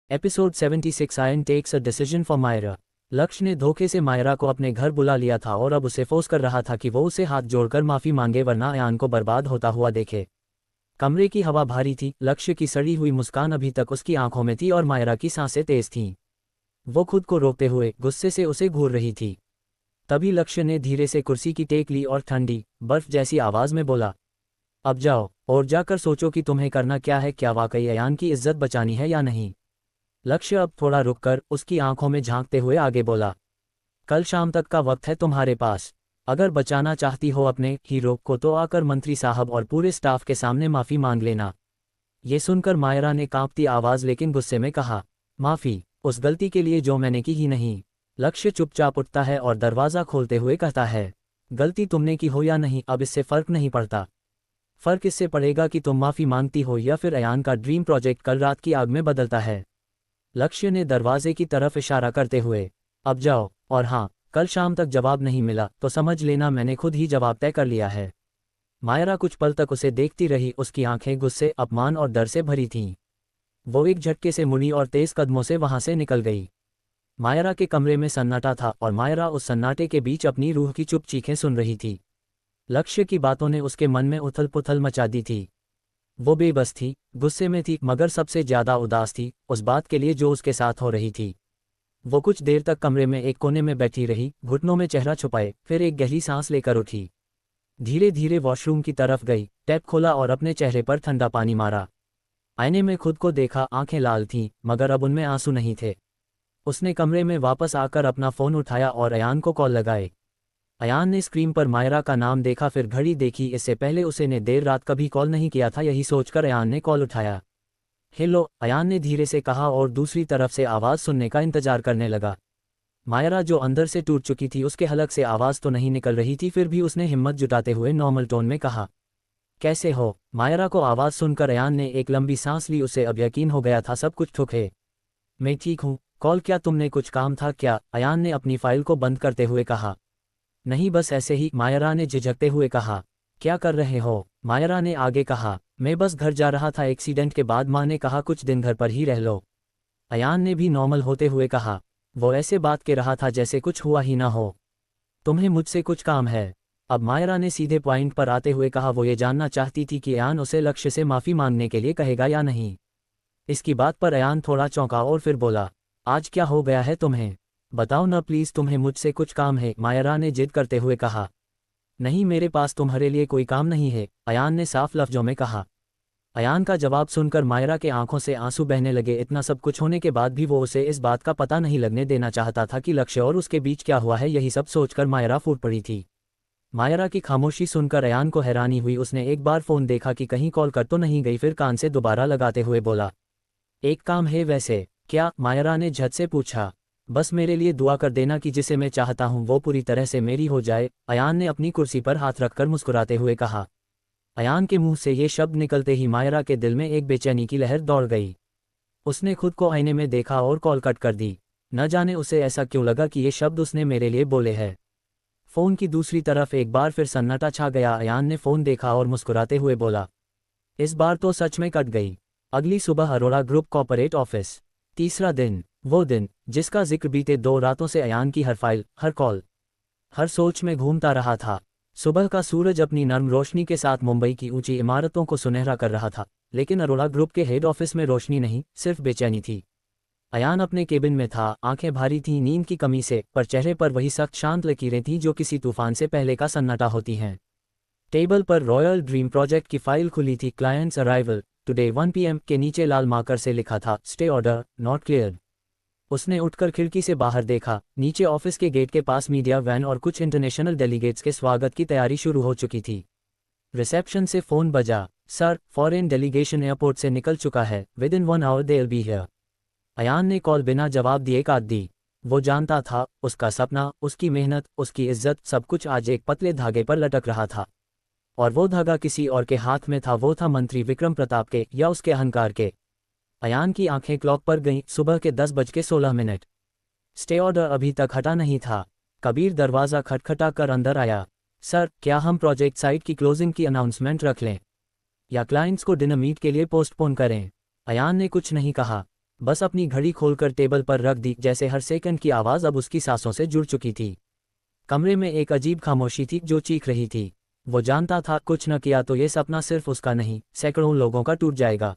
Episode 76 Ayan takes a decision for Myra. Lakshya ने धोखे से मायरा को अपने घर बुला लिया था और अब उसे फोर्स कर रहा था कि वो उसे हाथ जोड़कर माफी मांगे वरना अयान को बर्बाद होता हुआ देखे। कमरे की हवा भारी थी, लक्ष्य की सड़ी हुई मुस्कान अभी तक उसकी आंखों में थी और मायरा की सांसें तेज थीं। वो खुद को रोकते हुए गुस्से से उसे घूर रही थी। तभी लक्ष्य ने धीरे से कुर्सी की टेक ली और ठंडी बर्फ जैसी आवाज में बोला, अब जाओ और जाकर सोचो कि तुम्हें करना क्या है, क्या वाकई अयान की इज्जत बचानी है या नहीं। लक्ष्य अब थोड़ा रुककर उसकी आंखों में झांकते हुए आगे बोला, कल शाम तक का वक्त है तुम्हारे पास। अगर बचाना चाहती हो अपने हीरो को तो आकर मंत्री साहब और पूरे स्टाफ के सामने माफी मांग लेना। ये सुनकर मायरा ने कांपती आवाज लेकिन गुस्से में कहा, माफी? उस गलती के लिए जो मैंने की ही नहीं। लक्ष्य चुपचाप उठता है और दरवाजा खोलते हुए कहता है, गलती तुमने की हो या नहीं अब इससे फर्क नहीं पड़ता। फर्क इससे पड़ेगा कि तुम माफी मांगती हो या फिर अयान का ड्रीम प्रोजेक्ट कल रात की आग में बदलता है। लक्ष्य ने दरवाजे की तरफ इशारा करते हुए, अब जाओ, और हाँ, कल शाम तक जवाब नहीं मिला तो समझ लेना मैंने खुद ही जवाब तय कर लिया है। मायरा कुछ पल तक उसे देखती रही, उसकी आंखें गुस्से, अपमान और डर से भरी थीं। वो एक झटके से मुड़ी और तेज कदमों से वहां से निकल गई। मायरा के कमरे में सन्नाटा था और मायरा उस सन्नाटे के बीच अपनी रूह की चुप चीखें सुन रही थी। लक्ष्य की बातों ने उसके मन में उथल पुथल मचा दी थी। वो बेबस थी, गुस्से में थी, मगर सबसे ज्यादा उदास थी उस बात के लिए जो उसके साथ हो रही थी। वो कुछ देर तक कमरे में एक कोने में बैठी रही, घुटनों में चेहरा छुपाए, फिर एक गहरी सांस लेकर उठी। धीरे धीरे वॉशरूम की तरफ गई, टैप खोला और अपने चेहरे पर ठंडा पानी मारा। आईने में खुद को देखा, आंखें लाल थीं, मगर अब उनमें आंसू नहीं थे। उसने कमरे में वापस आकर अपना फोन उठाया और अयान को कॉल लगाए। अयान ने स्क्रीन पर मायरा का नाम देखा, फिर घड़ी देखी। इससे पहले उसे ने देर रात कभी कॉल नहीं किया था, यही सोचकर अयान ने कॉल उठाया। हेलो, अयान ने धीरे से कहा और दूसरी तरफ से आवाज़ सुनने का इंतजार करने लगा। मायरा जो अंदर से टूट चुकी थी, उसके हलक से आवाज़ तो नहीं निकल रही थी, फिर भी उसने हिम्मत जुटाते हुए नॉर्मल टोन में कहा, कैसे हो? मायरा को आवाज़ सुनकर अयान ने एक लंबी सांस ली। उसे अब यकीन हो गया था सब कुछ ठीक है। मैं ठीक हूँ। कॉल क्या तुमने? कुछ काम था क्या? अयान ने अपनी फाइल को बंद करते हुए कहा। नहीं, बस ऐसे ही, मायरा ने झिझकते हुए कहा। क्या कर रहे हो? मायरा ने आगे कहा, मैं बस घर जा रहा था, एक्सीडेंट के बाद माँ ने कहा कुछ दिन घर पर ही रह लो। अयान ने भी नॉर्मल होते हुए कहा। वो ऐसे बात कर रहा था जैसे कुछ हुआ ही ना हो। तुम्हें मुझसे कुछ काम है? अब मायरा ने सीधे पॉइंट पर आते हुए कहा। वो ये जानना चाहती थी कि अयान उसे लक्ष्य से माफ़ी मांगने के लिए कहेगा या नहीं। इसकी बात पर अयान थोड़ा चौंका और फिर बोला, आज क्या हो गया है तुम्हें? बताओ ना प्लीज़, तुम्हें मुझसे कुछ काम है? मायरा ने जिद करते हुए कहा। नहीं, मेरे पास तुम्हारे लिए कोई काम नहीं है, अयान ने साफ लफ्जों में कहा। अयान का जवाब सुनकर मायरा के आंखों से आंसू बहने लगे। इतना सब कुछ होने के बाद भी वो उसे इस बात का पता नहीं लगने देना चाहता था कि लक्ष्य और उसके बीच क्या हुआ है। यही सब सोचकर मायरा फूट पड़ी थी। मायरा की खामोशी सुनकर अयान को हैरानी हुई। उसने एक बार फ़ोन देखा कि कहीं कॉल कर तो नहीं गई, फिर कान से दोबारा लगाते हुए बोला, एक काम है वैसे। क्या? मायरा ने झट से पूछा। बस मेरे लिए दुआ कर देना कि जिसे मैं चाहता हूँ वो पूरी तरह से मेरी हो जाए, अयान ने अपनी कुर्सी पर हाथ रखकर मुस्कुराते हुए कहा। अयान के मुंह से ये शब्द निकलते ही मायरा के दिल में एक बेचैनी की लहर दौड़ गई। उसने खुद को आईने में देखा और कॉल कट कर दी। न जाने उसे ऐसा क्यों लगा कि ये शब्द उसने मेरे लिए बोले हैं। फ़ोन की दूसरी तरफ एक बार फिर सन्नाटा छा गया। अयान ने फ़ोन देखा और मुस्कुराते हुए बोला, इस बार तो सच में कट गई। अगली सुबह अरोड़ा ग्रुप कॉर्पोरेट ऑफिस। तीसरा दिन, वो दिन जिसका जिक्र बीते 2 रातों से अयान की हर फाइल, हर कॉल, हर सोच में घूमता रहा था। सुबह का सूरज अपनी नर्म रोशनी के साथ मुंबई की ऊंची इमारतों को सुनहरा कर रहा था, लेकिन अरोड़ा ग्रुप के हेड ऑफिस में रोशनी नहीं, सिर्फ बेचैनी थी। अयान अपने केबिन में था, आंखें भारी थीं नींद की कमी से, पर चेहरे पर वही सख्त शांत लकीरें थीं जो किसी तूफान से पहले का सन्नाटा होती हैं। टेबल पर रॉयल ड्रीम प्रोजेक्ट की फाइल खुली थी। क्लाइंट्स अराइवल टुडे 1 PM के नीचे लाल मार्कर से लिखा था, स्टे ऑर्डर नॉट क्लियर्ड। उसने उठकर खिड़की से बाहर देखा। नीचे ऑफिस के गेट के पास मीडिया वैन और कुछ इंटरनेशनल डेलीगेट्स के स्वागत की तैयारी शुरू हो चुकी थी। रिसेप्शन से फ़ोन बजा, सर, फॉरेन डेलीगेशन एयरपोर्ट से निकल चुका है, within 1 hour they will be here. Ayan ने कॉल बिना जवाब दिए काट दी। वो जानता था उसका सपना, उसकी मेहनत, उसकी इज्जत, सब कुछ आज एक पतले धागे पर लटक रहा था। और वो धागा किसी और के हाथ में था। वो था मंत्री विक्रम प्रताप के या उसके अहंकार के। अयान की आंखें क्लॉक पर गईं। सुबह के 10:16। स्टे ऑर्डर अभी तक हटा नहीं था। कबीर दरवाज़ा खटखटा कर अंदर आया। सर, क्या हम प्रोजेक्ट साइट की क्लोजिंग की अनाउंसमेंट रख लें या क्लाइंट्स को डिनर मीट के लिए पोस्टपोन करें? अयान ने कुछ नहीं कहा। बस अपनी घड़ी खोलकर टेबल पर रख दी, जैसे हर सेकंड की आवाज़ अब उसकी सांसों से जुड़ चुकी थी। कमरे में एक अजीब खामोशी थी जो चीख रही थी। वो जानता था कुछ न किया तो ये सपना सिर्फ उसका नहीं, सैकड़ों लोगों का टूट जाएगा।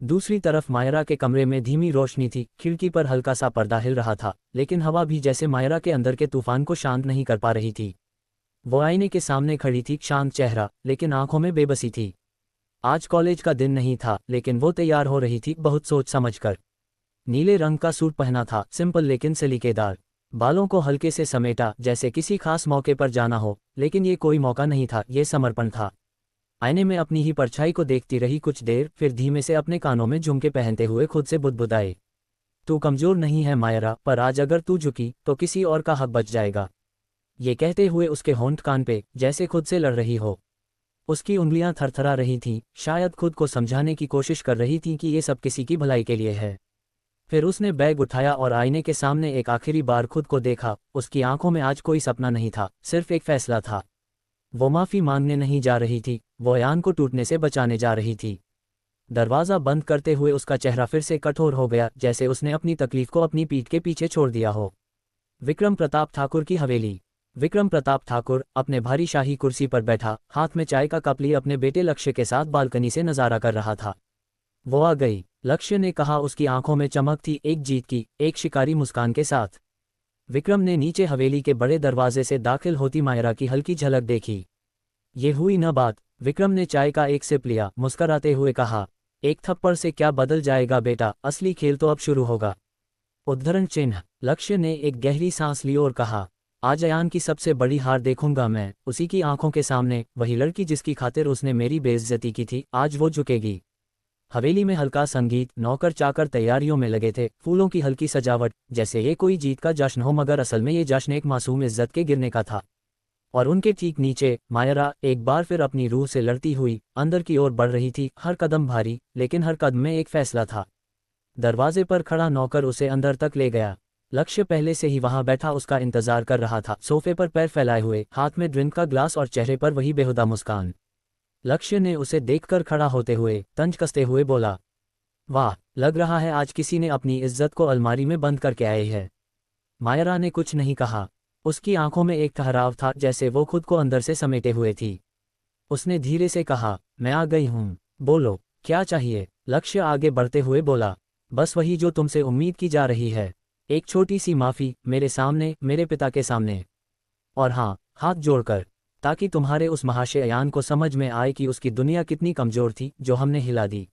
दूसरी तरफ मायरा के कमरे में धीमी रोशनी थी, खिड़की पर हल्का सा पर्दा हिल रहा था, लेकिन हवा भी जैसे मायरा के अंदर के तूफान को शांत नहीं कर पा रही थी। वो आईने के सामने खड़ी थी, शांत चेहरा, लेकिन आंखों में बेबसी थी। आज कॉलेज का दिन नहीं था, लेकिन वो तैयार हो रही थी, बहुत सोच समझकर। नीले रंग का सूट पहना था, सिंपल लेकिन सलीकेदार। बालों को हल्के से समेटा, जैसे किसी खास मौके पर जाना हो, लेकिन ये कोई मौका नहीं था, ये समर्पण था। आईने में अपनी ही परछाई को देखती रही कुछ देर, फिर धीमे से अपने कानों में झुमके पहनते हुए खुद से बुदबुदाए, तू कमजोर नहीं है मायरा, पर आज अगर तू झुकी तो किसी और का हक बच जाएगा। ये कहते हुए उसके होंठ कान पे, जैसे खुद से लड़ रही हो। उसकी उंगलियां थरथरा रही थीं, शायद खुद को समझाने की कोशिश कर रही थीं कि ये सब किसी की भलाई के लिए है। फिर उसने बैग उठाया और आईने के सामने एक आखिरी बार खुद को देखा। उसकी आंखों में आज कोई सपना नहीं था, सिर्फ एक फैसला था। वो माफ़ी मांगने नहीं जा रही थी, वो अयान को टूटने से बचाने जा रही थी। दरवाज़ा बंद करते हुए उसका चेहरा फिर से कठोर हो गया, जैसे उसने अपनी तकलीफ को अपनी पीठ के पीछे छोड़ दिया हो। विक्रम प्रताप ठाकुर की हवेली। विक्रम प्रताप ठाकुर अपने भारी शाही कुर्सी पर बैठा, हाथ में चाय का कप लिए अपने बेटे लक्ष्य के साथ बालकनी से नज़ारा कर रहा था। वो आ गई, लक्ष्य ने कहा, उसकी आंखों में चमक थी, एक जीत की, एक शिकारी मुस्कान के साथ। विक्रम ने नीचे हवेली के बड़े दरवाजे से दाखिल होती मायरा की हल्की झलक देखी। ये हुई न बात। विक्रम ने चाय का एक सिप लिया, मुस्कराते हुए कहा, एक थप्पड़ से क्या बदल जाएगा बेटा, असली खेल तो अब शुरू होगा। उद्धरण चिन्ह। लक्ष्य ने एक गहरी सांस ली और कहा, आज अयान की सबसे बड़ी हार देखूंगा मैं, उसी की आंखों के सामने। वही लड़की जिसकी खातिर उसने मेरी बेइज्जती की थी, आज वो झुकेगी। हवेली में हल्का संगीत, नौकर चाकर तैयारियों में लगे थे, फूलों की हल्की सजावट, जैसे ये कोई जीत का जश्न हो, मगर असल में ये जश्न एक मासूम इज्जत के गिरने का था। और उनके ठीक नीचे मायरा एक बार फिर अपनी रूह से लड़ती हुई अंदर की ओर बढ़ रही थी, हर कदम भारी, लेकिन हर कदम में एक फैसला था। दरवाजे पर खड़ा नौकर उसे अंदर तक ले गया। लक्ष्य पहले से ही वहां बैठा उसका इंतजार कर रहा था, सोफे पर पैर फैलाए हुए, हाथ में ड्रिंक का ग्लास और चेहरे पर वही बेहुदा मुस्कान। लक्ष्य ने उसे देखकर खड़ा होते हुए तंज कसते हुए बोला, वाह, लग रहा है आज किसी ने अपनी इज्जत को अलमारी में बंद करके आए है। मायरा ने कुछ नहीं कहा। उसकी आंखों में एक ठहराव था, जैसे वो खुद को अंदर से समेटे हुए थी। उसने धीरे से कहा, मैं आ गई हूँ, बोलो क्या चाहिए। लक्ष्य आगे बढ़ते हुए बोला, बस वही जो तुमसे उम्मीद की जा रही है, एक छोटी सी माफ़ी, मेरे सामने, मेरे पिता के सामने। और हाँ, हाथ जोड़कर, ताकि तुम्हारे उस महाशय अयान को समझ में आए कि उसकी दुनिया कितनी कमज़ोर थी, जो हमने हिला दी।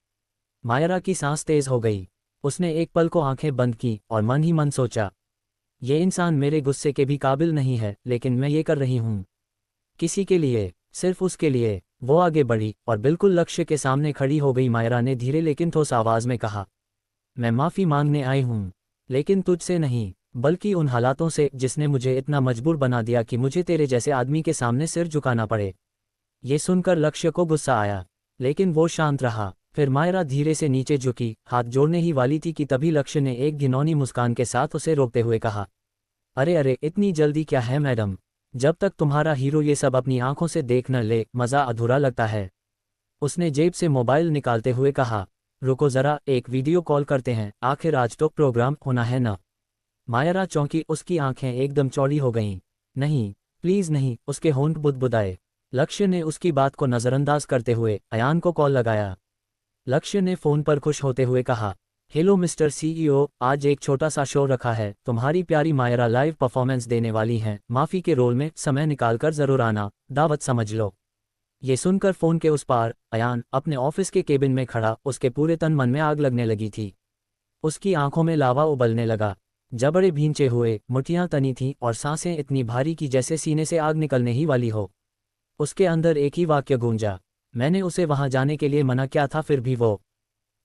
मायरा की सांस तेज हो गई। उसने एक पल को आंखें बंद की और मन ही मन सोचा, ये इंसान मेरे गुस्से के भी काबिल नहीं है, लेकिन मैं ये कर रही हूँ किसी के लिए, सिर्फ उसके लिए। वो आगे बढ़ी और बिल्कुल लक्ष्य के सामने खड़ी हो गई। मायरा ने धीरे लेकिन ठोस आवाज में कहा, मैं माफ़ी मांगने आई हूँ, लेकिन तुझसे नहीं, बल्कि उन हालातों से जिसने मुझे इतना मजबूर बना दिया कि मुझे तेरे जैसे आदमी के सामने सिर झुकाना पड़े। ये सुनकर लक्ष्य को गुस्सा आया, लेकिन वो शांत रहा। फिर मायरा धीरे से नीचे झुकी, हाथ जोड़ने ही वाली थी कि तभी लक्ष्य ने एक घिनौनी मुस्कान के साथ उसे रोकते हुए कहा, अरे अरे, इतनी जल्दी क्या है मैडम, जब तक तुम्हारा हीरो ये सब अपनी आंखों से देख न ले, मज़ा अधूरा लगता है। उसने जेब से मोबाइल निकालते हुए कहा, रुको ज़रा, एक वीडियो कॉल करते हैं, आखिर आज तो प्रोग्राम होना है ना। मायरा चौंकी, उसकी आंखें एकदम चौड़ी हो गईं। नहीं, प्लीज़ नहीं, उसके होंठ बुदबुदाए। लक्ष्य ने उसकी बात को नज़रअंदाज करते हुए अयान को कॉल लगाया। लक्ष्य ने फ़ोन पर खुश होते हुए कहा, हेलो मिस्टर सीईओ, आज एक छोटा सा शो रखा है, तुम्हारी प्यारी मायरा लाइव परफॉर्मेंस देने वाली हैं, माफ़ी के रोल में, समय निकालकर ज़रूर आना, दावत समझ लो। ये सुनकर फ़ोन के उस पार अयान अपने ऑफिस के केबिन में खड़ा, उसके पूरे तन मन में आग लगने लगी थी। उसकी आंखों में लावा उबलने लगा, जबड़े भींचे हुए, मुठियां तनी थीं और सांसें इतनी भारी कि जैसे सीने से आग निकलने ही वाली हो। उसके अंदर एक ही वाक्य गूंजा, मैंने उसे वहां जाने के लिए मना किया था, फिर भी वो।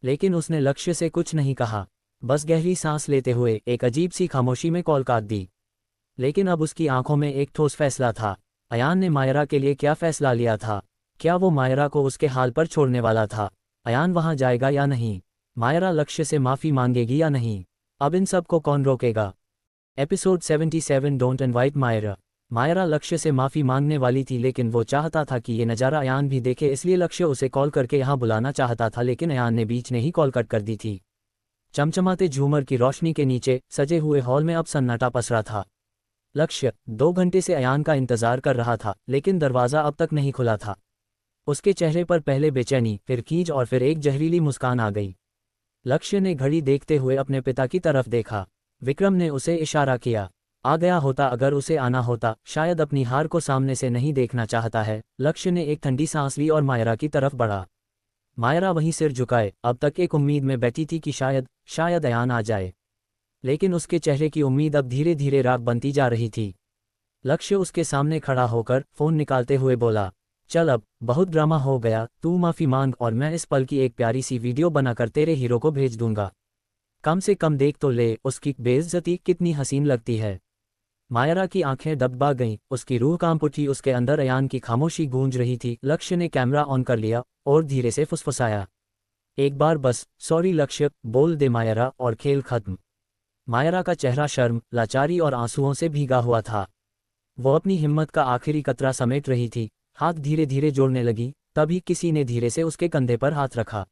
लेकिन उसने लक्ष्य से कुछ नहीं कहा, बस गहरी सांस लेते हुए एक अजीब सी खामोशी में कॉल काट दी। लेकिन अब उसकी आंखों में एक ठोस फैसला था। अयान ने मायरा के लिए क्या फैसला लिया था? क्या वो मायरा को उसके हाल पर छोड़ने वाला था? अयान वहां जाएगा या नहीं? मायरा लक्ष्य से माफ़ी मांगेगी या नहीं? अब इन सब को कौन रोकेगा? Episode 77 don't invite Myra. Myra Lakshya से माफ़ी मांगने वाली थी, लेकिन वो चाहता था कि ये नज़ारा अयान भी देखे, इसलिए लक्ष्य उसे कॉल करके यहाँ बुलाना चाहता था, लेकिन अयान ने बीच में ही कॉल कट कर दी थी। चमचमाते झूमर की रोशनी के नीचे सजे हुए हॉल में अब सन्नाटा पसरा था। लक्ष्य 2 घंटे से अयान का इंतजार कर रहा था, लेकिन दरवाज़ा अब तक नहीं खुला था। उसके चेहरे पर पहले बेचैनी, फिर खींच और फिर एक जहरीली मुस्कान आ गई। लक्ष्य ने घड़ी देखते हुए अपने पिता की तरफ देखा। विक्रम ने उसे इशारा किया। आ गया होता अगर उसे आना होता, शायद अपनी हार को सामने से नहीं देखना चाहता है। लक्ष्य ने एक ठंडी सांस ली और मायरा की तरफ बढ़ा। मायरा वहीं सिर झुकाए, अब तक एक उम्मीद में बैठी थी कि शायद अयान आ जाए, लेकिन उसके चेहरे की उम्मीद अब धीरे धीरे राख बनती जा रही थी। लक्ष्य उसके सामने खड़ा होकर फ़ोन निकालते हुए बोला, चल अब बहुत ड्रामा हो गया, तू माफ़ी मांग और मैं इस पल की एक प्यारी सी वीडियो बनाकर तेरे हीरो को भेज दूंगा। कम से कम देख तो ले, उसकी बेइज्जती कितनी हसीन लगती है। मायरा की आंखें दबा गईं, उसकी रूह कांप उठी। उसके अंदर अयान की खामोशी गूंज रही थी। लक्ष्य ने कैमरा ऑन कर लिया और धीरे से फुसफुसाया, एक बार बस, सॉरी लक्ष्य, बोल दे मायरा और खेल खत्म। मायरा का चेहरा शर्म, लाचारी और आंसुओं से भीगा हुआ था। वो अपनी हिम्मत का आखिरी कतरा समेट रही थी, हाथ धीरे धीरे जोड़ने लगी। तभी किसी ने धीरे से उसके कंधे पर हाथ रखा।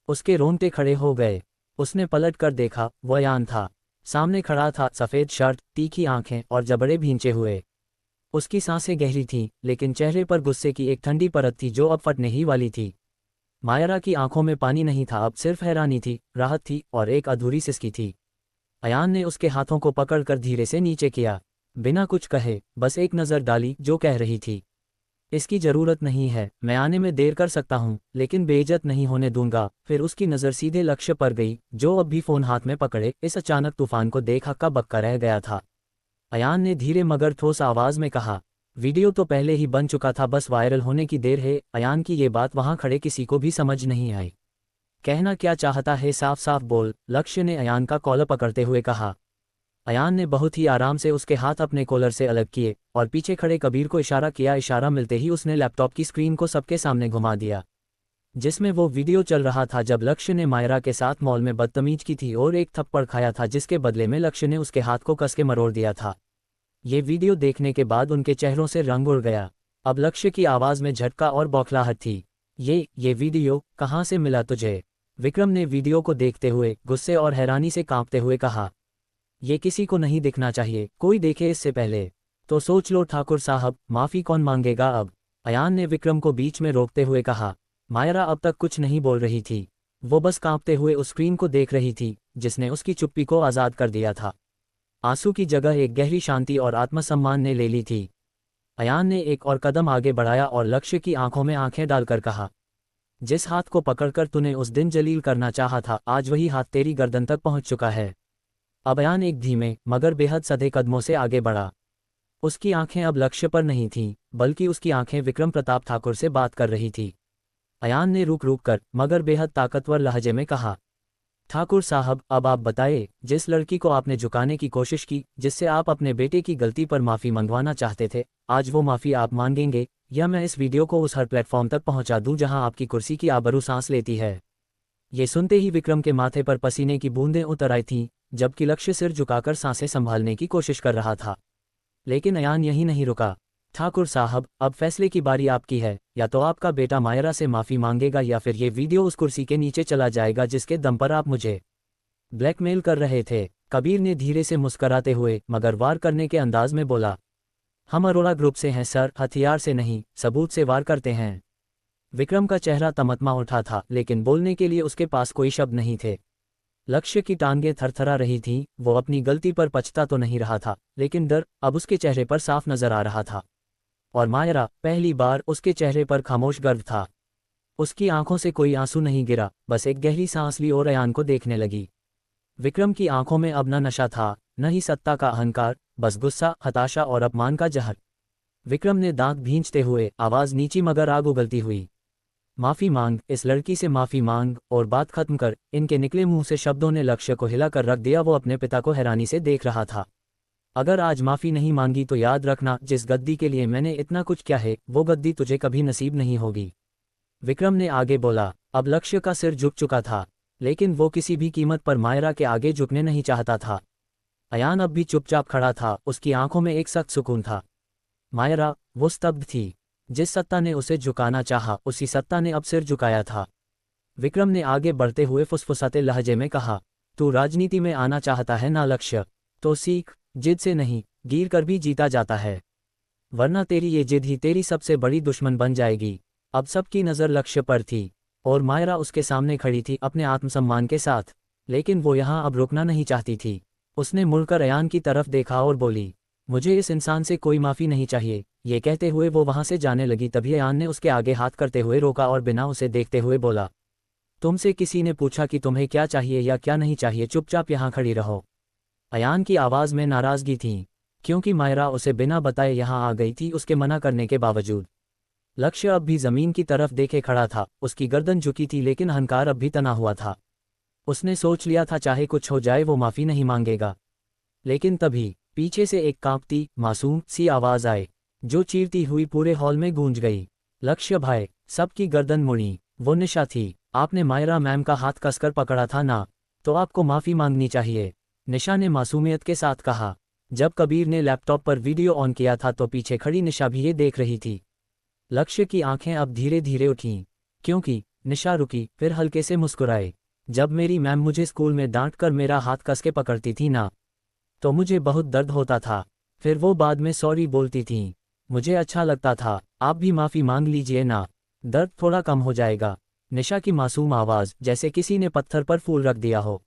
उसके रोंगटे खड़े हो गए। उसने पलट कर देखा, वो अयान था। सामने खड़ा था, सफ़ेद शर्ट, तीखी आंखें और जबड़े भींचे हुए। उसकी सांसें गहरी थीं, लेकिन चेहरे पर गुस्से की एक ठंडी परत थी जो अब फटने ही वाली थी। मायरा की आंखों में पानी नहीं था, अब सिर्फ हैरानी थी, राहत थी और एक अधूरी सिसकी थी। अयान ने उसके हाथों को पकड़कर धीरे से नीचे किया, बिना कुछ कहे, बस एक नज़र डाली जो कह रही थी, इसकी ज़रूरत नहीं है, मैं आने में देर कर सकता हूँ लेकिन बेइज्जत नहीं होने दूंगा। फिर उसकी नज़र सीधे लक्ष्य पर गई, जो अब भी फ़ोन हाथ में पकड़े इस अचानक तूफान को देख हक्का बक्का रह गया था। अयान ने धीरे मगर ठोस आवाज़ में कहा, वीडियो तो पहले ही बन चुका था, बस वायरल होने की देर है। अयान की ये बात वहाँ खड़े किसी को भी समझ नहीं आई। कहना क्या चाहता है, साफ साफ बोल, लक्ष्य ने अयान का कॉलर पकड़ते हुए कहा। अयान ने बहुत ही आराम से उसके हाथ अपने कॉलर से अलग किए और पीछे खड़े कबीर को इशारा किया। इशारा मिलते ही उसने लैपटॉप की स्क्रीन को सबके सामने घुमा दिया, जिसमें वो वीडियो चल रहा था जब लक्ष्य ने मायरा के साथ मॉल में बदतमीज की थी और एक थप्पड़ खाया था, जिसके बदले में लक्ष्य ने उसके हाथ को कस के मरोड़ दिया था। ये वीडियो देखने के बाद उनके चेहरों से रंग उड़ गया। अब लक्ष्य की आवाज़ में झटका और बौखलाहट थी। ये वीडियो कहाँ से मिला तुझे? विक्रम ने वीडियो को देखते हुए गुस्से और हैरानी से कांपते हुए कहा, ये किसी को नहीं दिखना चाहिए, कोई देखे इससे पहले तो सोच लो ठाकुर साहब, माफ़ी कौन मांगेगा अब? अयान ने विक्रम को बीच में रोकते हुए कहा। मायरा अब तक कुछ नहीं बोल रही थी, वो बस कांपते हुए उस स्क्रीन को देख रही थी जिसने उसकी चुप्पी को आज़ाद कर दिया था। आंसू की जगह एक गहरी शांति और आत्मसम्मान ने ले ली थी। अयान ने एक और कदम आगे बढ़ाया और लक्ष्य की आंखों में आंखें डालकर कहा, जिस हाथ को पकड़कर तूने उस दिन जलील करना चाहा था, आज वही हाथ तेरी गर्दन तक पहुंच चुका है। अब अयान एक धीमे मगर बेहद सधे कदमों से आगे बढ़ा। उसकी आंखें अब लक्ष्य पर नहीं थीं, बल्कि उसकी आंखें विक्रम प्रताप ठाकुर से बात कर रही थी। अयान ने रुक रुक कर मगर बेहद ताकतवर लहजे में कहा, ठाकुर साहब, अब आप बताइए, जिस लड़की को आपने झुकाने की कोशिश की, जिससे आप अपने बेटे की गलती पर माफ़ी मंगवाना चाहते थे, आज वो माफ़ी आप मांगेंगे या मैं इस वीडियो को उस हर प्लेटफॉर्म तक पहुंचा दूं जहां आपकी कुर्सी की आबरू सांस लेती है? ये सुनते ही विक्रम के माथे पर पसीने की बूंदें उतर आई थीं, जबकि लक्ष्य सिर झुकाकर सांसें संभालने की कोशिश कर रहा था। लेकिन अयान यहीं नहीं रुका। ठाकुर साहब, अब फैसले की बारी आपकी है, या तो आपका बेटा मायरा से माफ़ी मांगेगा या फिर ये वीडियो उस कुर्सी के नीचे चला जाएगा जिसके दम पर आप मुझे ब्लैकमेल कर रहे थे। कबीर ने धीरे से मुस्कराते हुए मगर वार करने के अंदाज में बोला, हम अरोड़ा ग्रुप से हैं सर, हथियार से नहीं, सबूत से वार करते हैं। विक्रम का चेहरा तमतमा उठा था, लेकिन बोलने के लिए उसके पास कोई शब्द नहीं थे। लक्ष्य की टांगें थरथरा रही थीं, वो अपनी गलती पर पछता तो नहीं रहा था, लेकिन डर अब उसके चेहरे पर साफ नजर आ रहा था। और मायरा, पहली बार उसके चेहरे पर खामोश गर्व था। उसकी आंखों से कोई आंसू नहीं गिरा, बस एक गहरी सांस ली और अयान को देखने लगी। विक्रम की आंखों में अब न नशा था, न ही सत्ता का अहंकार, बस गुस्सा, हताशा और अपमान का जहर। विक्रम ने दांत भींचते हुए आवाज़ नीची मगर आग उगलती हुई, माफ़ी मांग, इस लड़की से माफ़ी मांग और बात खत्म कर। इनके निकले मुंह से शब्दों ने लक्ष्य को हिला कर रख दिया। वो अपने पिता को हैरानी से देख रहा था। अगर आज माफ़ी नहीं मांगी तो याद रखना, जिस गद्दी के लिए मैंने इतना कुछ किया है, वो गद्दी तुझे कभी नसीब नहीं होगी। विक्रम ने आगे बोला। अब लक्ष्य का सिर झुक चुका था, लेकिन वो किसी भी कीमत पर मायरा के आगे झुकने नहीं चाहता था। अयान अब भी चुपचाप खड़ा था, उसकी आंखों में एक सख्त सुकून था। मायरा, वो स्तब्ध थी। जिस सत्ता ने उसे झुकाना चाहा, उसी सत्ता ने अब सिर झुकाया था। विक्रम ने आगे बढ़ते हुए फुसफुसाते लहजे में कहा, तू राजनीति में आना चाहता है ना लक्ष्य? तो सीख, जिद से नहीं, गिर कर भी जीता जाता है, वरना तेरी ये जिद ही तेरी सबसे बड़ी दुश्मन बन जाएगी। अब सबकी नज़र लक्ष्य पर थी और मायरा उसके सामने खड़ी थी अपने आत्मसम्मान के साथ, लेकिन वो यहाँ अब रुकना नहीं चाहती थी। उसने मुड़कर अयान की तरफ देखा और बोली, मुझे इस इंसान से कोई माफ़ी नहीं चाहिए। ये कहते हुए वो वहाँ से जाने लगी, तभी अयान ने उसके आगे हाथ करते हुए रोका और बिना उसे देखते हुए बोला, तुमसे किसी ने पूछा कि तुम्हें क्या चाहिए या क्या नहीं चाहिए? चुपचाप यहाँ खड़ी रहो। अयान की आवाज़ में नाराज़गी थी, क्योंकि मायरा उसे बिना बताए यहाँ आ गई थी उसके मना करने के बावजूद। लक्ष्य अब भी ज़मीन की तरफ देखे खड़ा था, उसकी गर्दन झुकी थी लेकिन अहंकार अब भी तना हुआ था। उसने सोच लिया था चाहे कुछ हो जाए वो माफ़ी नहीं मांगेगा। लेकिन तभी पीछे से एक कांपती मासूम सी आवाज़ आए, जो चीरती हुई पूरे हॉल में गूंज गई। लक्ष्य भाई! सबकी गर्दन मुड़ी। वो निशा थी। आपने मायरा मैम का हाथ कसकर पकड़ा था ना, तो आपको माफ़ी मांगनी चाहिए, निशा ने मासूमियत के साथ कहा। जब कबीर ने लैपटॉप पर वीडियो ऑन किया था तो पीछे खड़ी निशा भी ये देख रही थी। लक्ष्य की आंखें अब धीरे धीरे उठीं, क्योंकि निशा रुकी, फिर हल्के से मुस्कुराए। जब मेरी मैम मुझे स्कूल में डांट कर मेरा हाथ कस के पकड़ती थी ना, तो मुझे बहुत दर्द होता था। फिर वो बाद में सॉरी बोलती थीं, मुझे अच्छा लगता था। आप भी माफ़ी मांग लीजिए ना, दर्द थोड़ा कम हो जाएगा। निशा की मासूम आवाज़ जैसे किसी ने पत्थर पर फूल रख दिया हो।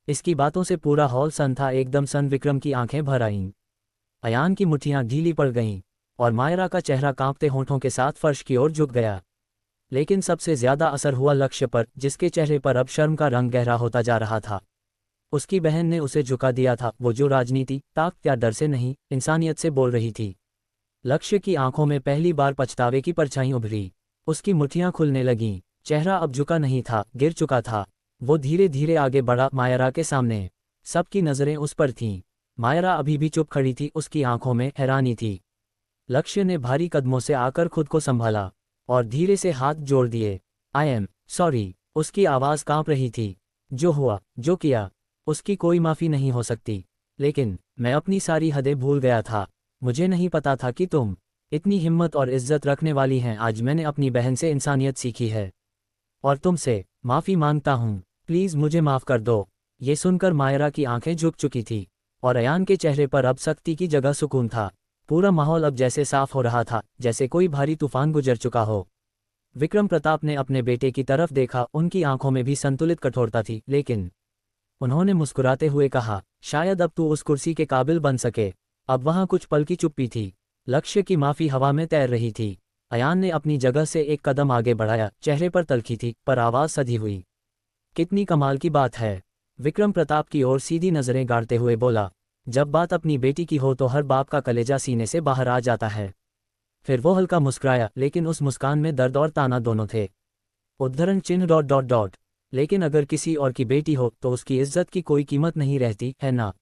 इसकी बातों से पूरा हॉल सन था, एकदम सन। विक्रम की आंखें भर आईं, अयान की मुट्ठियां ढीली पड़ गईं और मायरा का चेहरा कांपते होंठों के साथ फर्श की ओर झुक गया। लेकिन सबसे ज्यादा असर हुआ लक्ष्य पर, जिसके चेहरे पर अब शर्म का रंग गहरा होता जा रहा था। उसकी बहन ने उसे झुका दिया था, वो जो राजनीति, ताकत या डर से नहीं, इंसानियत से बोल रही थी। लक्ष्य की आंखों में पहली बार पछतावे की परछाई उभरी। उसकी मुट्ठियां खुलने लगीं, चेहरा अब झुका नहीं था, गिर चुका था। वो धीरे धीरे आगे बढ़ा मायरा के सामने। सबकी नज़रें उस पर थीं। मायरा अभी भी चुप खड़ी थी, उसकी आंखों में हैरानी थी। लक्ष्य ने भारी कदमों से आकर खुद को संभाला और धीरे से हाथ जोड़ दिए। I am sorry. उसकी आवाज़ कांप रही थी। जो हुआ, जो किया, उसकी कोई माफ़ी नहीं हो सकती। लेकिन मैं अपनी सारी हदें भूल गया था। मुझे नहीं पता था कि तुम इतनी हिम्मत और इज्जत रखने वाली हैं। आज मैंने अपनी बहन से इंसानियत सीखी है और तुमसे माफ़ी मांगता हूँ। प्लीज़ मुझे माफ़ कर दो। ये सुनकर मायरा की आंखें झुक चुकी थी और अयान के चेहरे पर अब सख्ती की जगह सुकून था। पूरा माहौल अब जैसे साफ हो रहा था, जैसे कोई भारी तूफान गुजर चुका हो। विक्रम प्रताप ने अपने बेटे की तरफ देखा, उनकी आंखों में भी संतुलित कठोरता थी, लेकिन उन्होंने मुस्कुराते हुए कहा, शायद अब तू उस कुर्सी के काबिल बन सके। अब वहां कुछ पल की चुप्पी थी। लक्ष्य की माफ़ी हवा में तैर रही थी। अयान ने अपनी जगह से एक कदम आगे बढ़ाया, चेहरे पर तल्खी थी पर आवाज़ सधी हुई। कितनी कमाल की बात है। विक्रम प्रताप की ओर सीधी नज़रें गाड़ते हुए बोला, जब बात अपनी बेटी की हो तो हर बाप का कलेजा सीने से बाहर आ जाता है। फिर वो हल्का मुस्कुराया, लेकिन उस मुस्कान में दर्द और ताना दोनों थे। उद्धरण चिन्ह डॉट डॉट डॉट। लेकिन अगर किसी और की बेटी हो तो उसकी इज्जत की कोई कीमत नहीं रहती है ना।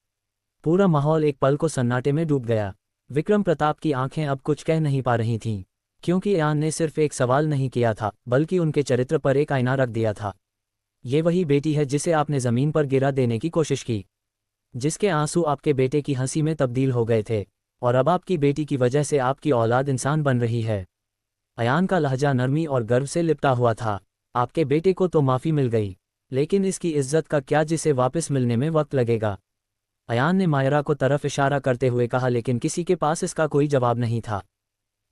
पूरा माहौल एक पल को सन्नाटे में डूब गया। विक्रम प्रताप की आंखें अब कुछ कह नहीं पा रही थीं, क्योंकि अयान ने सिर्फ एक सवाल नहीं किया था, बल्कि उनके चरित्र पर एक आईना रख दिया था। ये वही बेटी है जिसे आपने ज़मीन पर गिरा देने की कोशिश की, जिसके आंसू आपके बेटे की हंसी में तब्दील हो गए थे, और अब आपकी बेटी की वजह से आपकी औलाद इंसान बन रही है। अयान का लहजा नरमी और गर्व से लिपटा हुआ था। आपके बेटे को तो माफ़ी मिल गई, लेकिन इसकी इज्जत का क्या, जिसे वापस मिलने में वक्त लगेगा। अयान ने मायरा को तरफ इशारा करते हुए कहा, लेकिन किसी के पास इसका कोई जवाब नहीं था।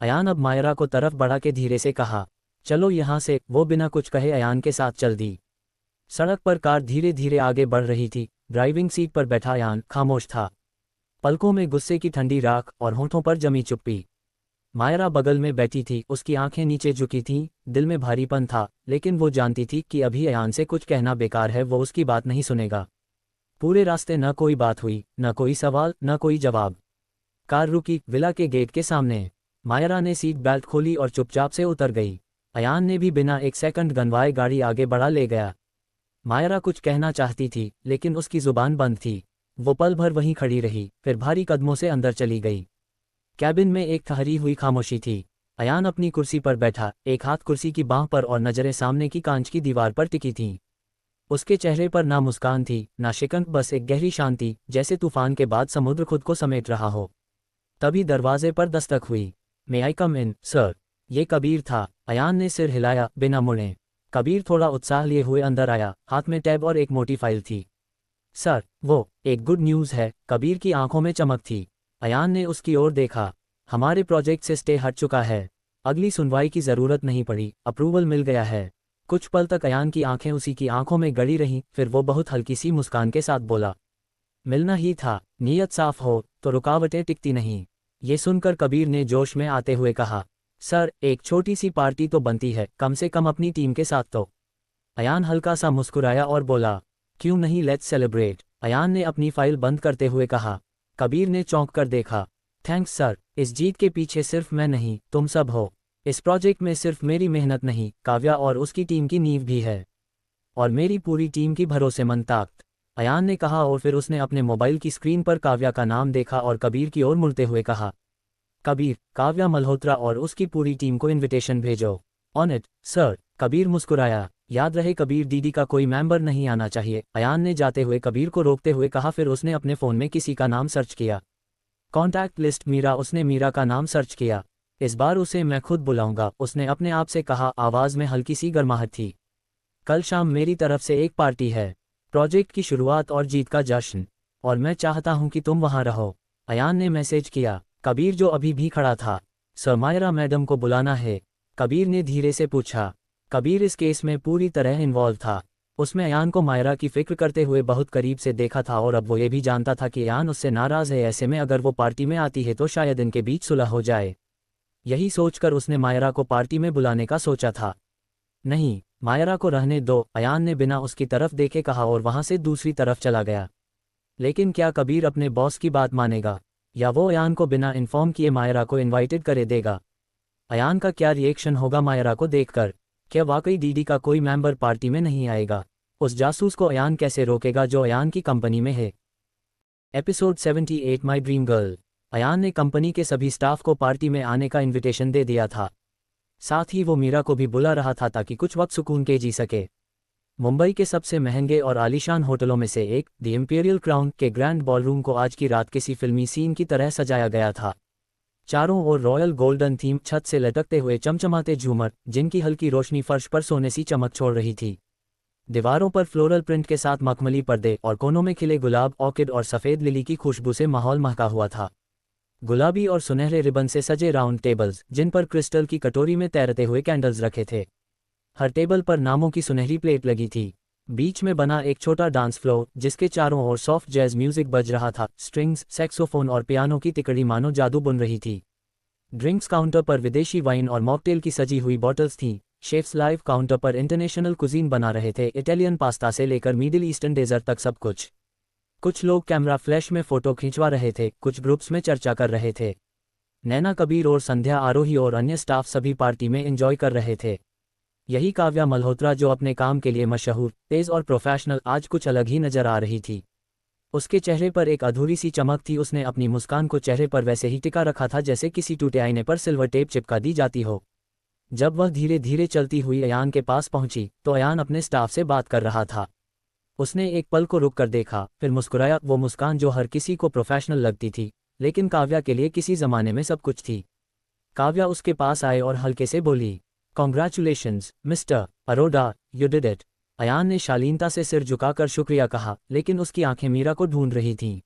अयान अब मायरा को तरफ बढ़ा के धीरे से कहा, चलो यहाँ से। वो बिना कुछ कहे अयान के साथ चल दी। सड़क पर कार धीरे धीरे आगे बढ़ रही थी। ड्राइविंग सीट पर बैठा अयान खामोश था, पलकों में गुस्से की ठंडी राख और होंठों पर जमी चुप्पी। मायरा बगल में बैठी थी, उसकी आंखें नीचे झुकी थीं, दिल में भारीपन था, लेकिन वो जानती थी कि अभी अयान से कुछ कहना बेकार है, वो उसकी बात नहीं सुनेगा। पूरे रास्ते न कोई बात हुई, न कोई सवाल, न कोई जवाब। कार रुकी विला के गेट के सामने। मायरा ने सीट बेल्ट खोली और चुपचाप से उतर गई। अयान ने भी बिना एक सेकंड गंवाए गाड़ी आगे बढ़ा ले गया। मायरा कुछ कहना चाहती थी, लेकिन उसकी जुबान बंद थी। वो पल भर वहीं खड़ी रही, फिर भारी कदमों से अंदर चली गई। कैबिन में एक ठहरी हुई खामोशी थी। अयान अपनी कुर्सी पर बैठा, एक हाथ कुर्सी की बांह पर और नजरें सामने की कांच की दीवार पर टिकी थीं। उसके चेहरे पर ना मुस्कान थी, ना शिकन, बस एक गहरी शांति, जैसे तूफान के बाद समुद्र खुद को समेट रहा हो। तभी दरवाजे पर दस्तक हुई। मे आई कम इन, सर? ये कबीर था। अयान ने सिर हिलाया, बिना मुड़े। कबीर थोड़ा उत्साह लिए हुए अंदर आया, हाथ में टैब और एक मोटी फाइल थी। सर, वो एक गुड न्यूज़ है। कबीर की आंखों में चमक थी। अयान ने उसकी ओर देखा। हमारे प्रोजेक्ट से स्टे हट चुका है। अगली सुनवाई की ज़रूरत नहीं पड़ी, अप्रूवल मिल गया है। कुछ पल तक अयान की आंखें उसी की आंखों में गड़ी रहीं, फिर वो बहुत हल्की सी मुस्कान के साथ बोला, मिलना ही था। नीयत साफ हो तो रुकावटें टिकती नहीं। ये सुनकर कबीर ने जोश में आते हुए कहा, सर, एक छोटी सी पार्टी तो बनती है, कम से कम अपनी टीम के साथ तो। अयान हल्का सा मुस्कुराया और बोला, क्यों नहीं, लेट्स सेलिब्रेट। अयान ने अपनी फाइल बंद करते हुए कहा। कबीर ने चौंक कर देखा। थैंक्स सर, इस जीत के पीछे सिर्फ मैं नहीं, तुम सब हो। इस प्रोजेक्ट में सिर्फ मेरी मेहनत नहीं, काव्या और उसकी टीम की नींव भी है। और मेरी पूरी टीम की भरोसेमंद ताकत, अयान ने कहा और फिर उसने अपने मोबाइल की स्क्रीन पर काव्या का नाम देखा और कबीर की ओर मुड़ते हुए कहा, कबीर, काव्या मल्होत्रा और उसकी पूरी टीम को इनविटेशन भेजो। On it sir. कबीर मुस्कुराया। याद रहे, कबीर दीदी का कोई मेंबर नहीं आना चाहिए, अयान ने जाते हुए कबीर को रोकते हुए कहा। फिर उसने अपने फ़ोन में किसी का नाम सर्च किया। Contact list Meera. उसने मीरा का नाम सर्च किया। इस बार उसे मैं खुद बुलाऊंगा, उसने अपने आप से कहा। आवाज़ में हल्की सी गर्माहट थी। कल शाम मेरी तरफ से एक पार्टी है, प्रोजेक्ट की शुरुआत और जीत का जश्न, और मैं चाहता हूं कि तुम वहां रहो। अयान ने मैसेज किया। कबीर जो अभी भी खड़ा था, सर मायरा मैडम को बुलाना है, कबीर ने धीरे से पूछा। कबीर इस केस में पूरी तरह इन्वॉल्व था। उसमें अयान को मायरा की फिक्र करते हुए बहुत करीब से देखा था और अब वो ये भी जानता था कि अयान उससे नाराज़ है। ऐसे में अगर वो पार्टी में आती है तो शायद इनके बीच सुलह हो जाए। यही सोचकर उसने मायरा को पार्टी में बुलाने का सोचा था। नहीं, मायरा को रहने दो, अयान ने बिना उसकी तरफ देखे कहा और वहां से दूसरी तरफ चला गया। लेकिन क्या कबीर अपने बॉस की बात मानेगा, या वो अयान को बिना इन्फॉर्म किए मायरा को इनवाइटेड करे देगा? अयान का क्या रिएक्शन होगा मायरा को देखकर? क्या वाकई डीडी का कोई मेंबर पार्टी में नहीं आएगा? उस जासूस को अयान कैसे रोकेगा जो अयान की कंपनी में है? Episode 78 my dream girl. Ayan ने कंपनी के सभी स्टाफ को पार्टी में आने का इन्विटेशन दे दिया था। साथ ही वो मीरा को भी बुला रहा था ताकि कुछ वक्त सुकून के जी सके। मुंबई के सबसे महंगे और आलीशान होटलों में से एक, द इंपीरियल क्राउन के ग्रैंड बॉलरूम को आज की रात किसी फिल्मी सीन की तरह सजाया गया था। चारों ओर रॉयल गोल्डन थीम, छत से लटकते हुए चमचमाते झूमर, जिनकी हल्की रोशनी फर्श पर सोने सी चमक छोड़ रही थी। दीवारों पर फ्लोरल प्रिंट के साथ मखमली पर्दे और कोनों में खिले गुलाब, ऑर्किड और सफ़ेद लिली की खुशबू से माहौल महका हुआ था। गुलाबी और सुनहरे रिबन से सजे राउंड टेबल्स, जिन पर क्रिस्टल की कटोरी में तैरते हुए कैंडल्स रखे थे। हर टेबल पर नामों की सुनहरी प्लेट लगी थी। बीच में बना एक छोटा डांस फ्लोर, जिसके चारों ओर सॉफ्ट जैज म्यूजिक बज रहा था। स्ट्रिंग्स, सैक्सोफोन और पियानो की तिकड़ी मानो जादू बुन रही थी। ड्रिंक्स काउंटर पर विदेशी वाइन और मॉकटेल की सजी हुई बॉटल्स थीं। शेफ्स लाइव काउंटर पर इंटरनेशनल कुजीन बना रहे थे, इटालियन पास्ता से लेकर मिडिल ईस्टर्न डेजर्ट तक सब कुछ। कुछ लोग कैमरा फ्लैश में फोटो खिंचवा रहे थे, कुछ ग्रुप्स में चर्चा कर रहे थे। नैना, कबीर और संध्या, आरोही और अन्य स्टाफ सभी पार्टी में एंजॉय कर रहे थे। यही काव्या मल्होत्रा, जो अपने काम के लिए मशहूर, तेज और प्रोफेशनल, आज कुछ अलग ही नजर आ रही थी। उसके चेहरे पर एक अधूरी सी चमक थी। उसने अपनी मुस्कान को चेहरे पर वैसे ही टिका रखा था जैसे किसी टूटे आईने पर सिल्वर टेप चिपका दी जाती हो। जब वह धीरे धीरे चलती हुई अयान के पास पहुंची तो अयान अपने स्टाफ से बात कर रहा था। उसने एक पल को रुक कर देखा, फिर मुस्कुराया। वो मुस्कान जो हर किसी को प्रोफेशनल लगती थी, लेकिन काव्या के लिए किसी जमाने में सब कुछ थी। काव्या उसके पास आए और हल्के से बोली, congratulations mister Arora, you did it. Ayan ने शालीनता से सिर झुकाकर शुक्रिया कहा, लेकिन उसकी आंखें मीरा को ढूंढ रही थीं।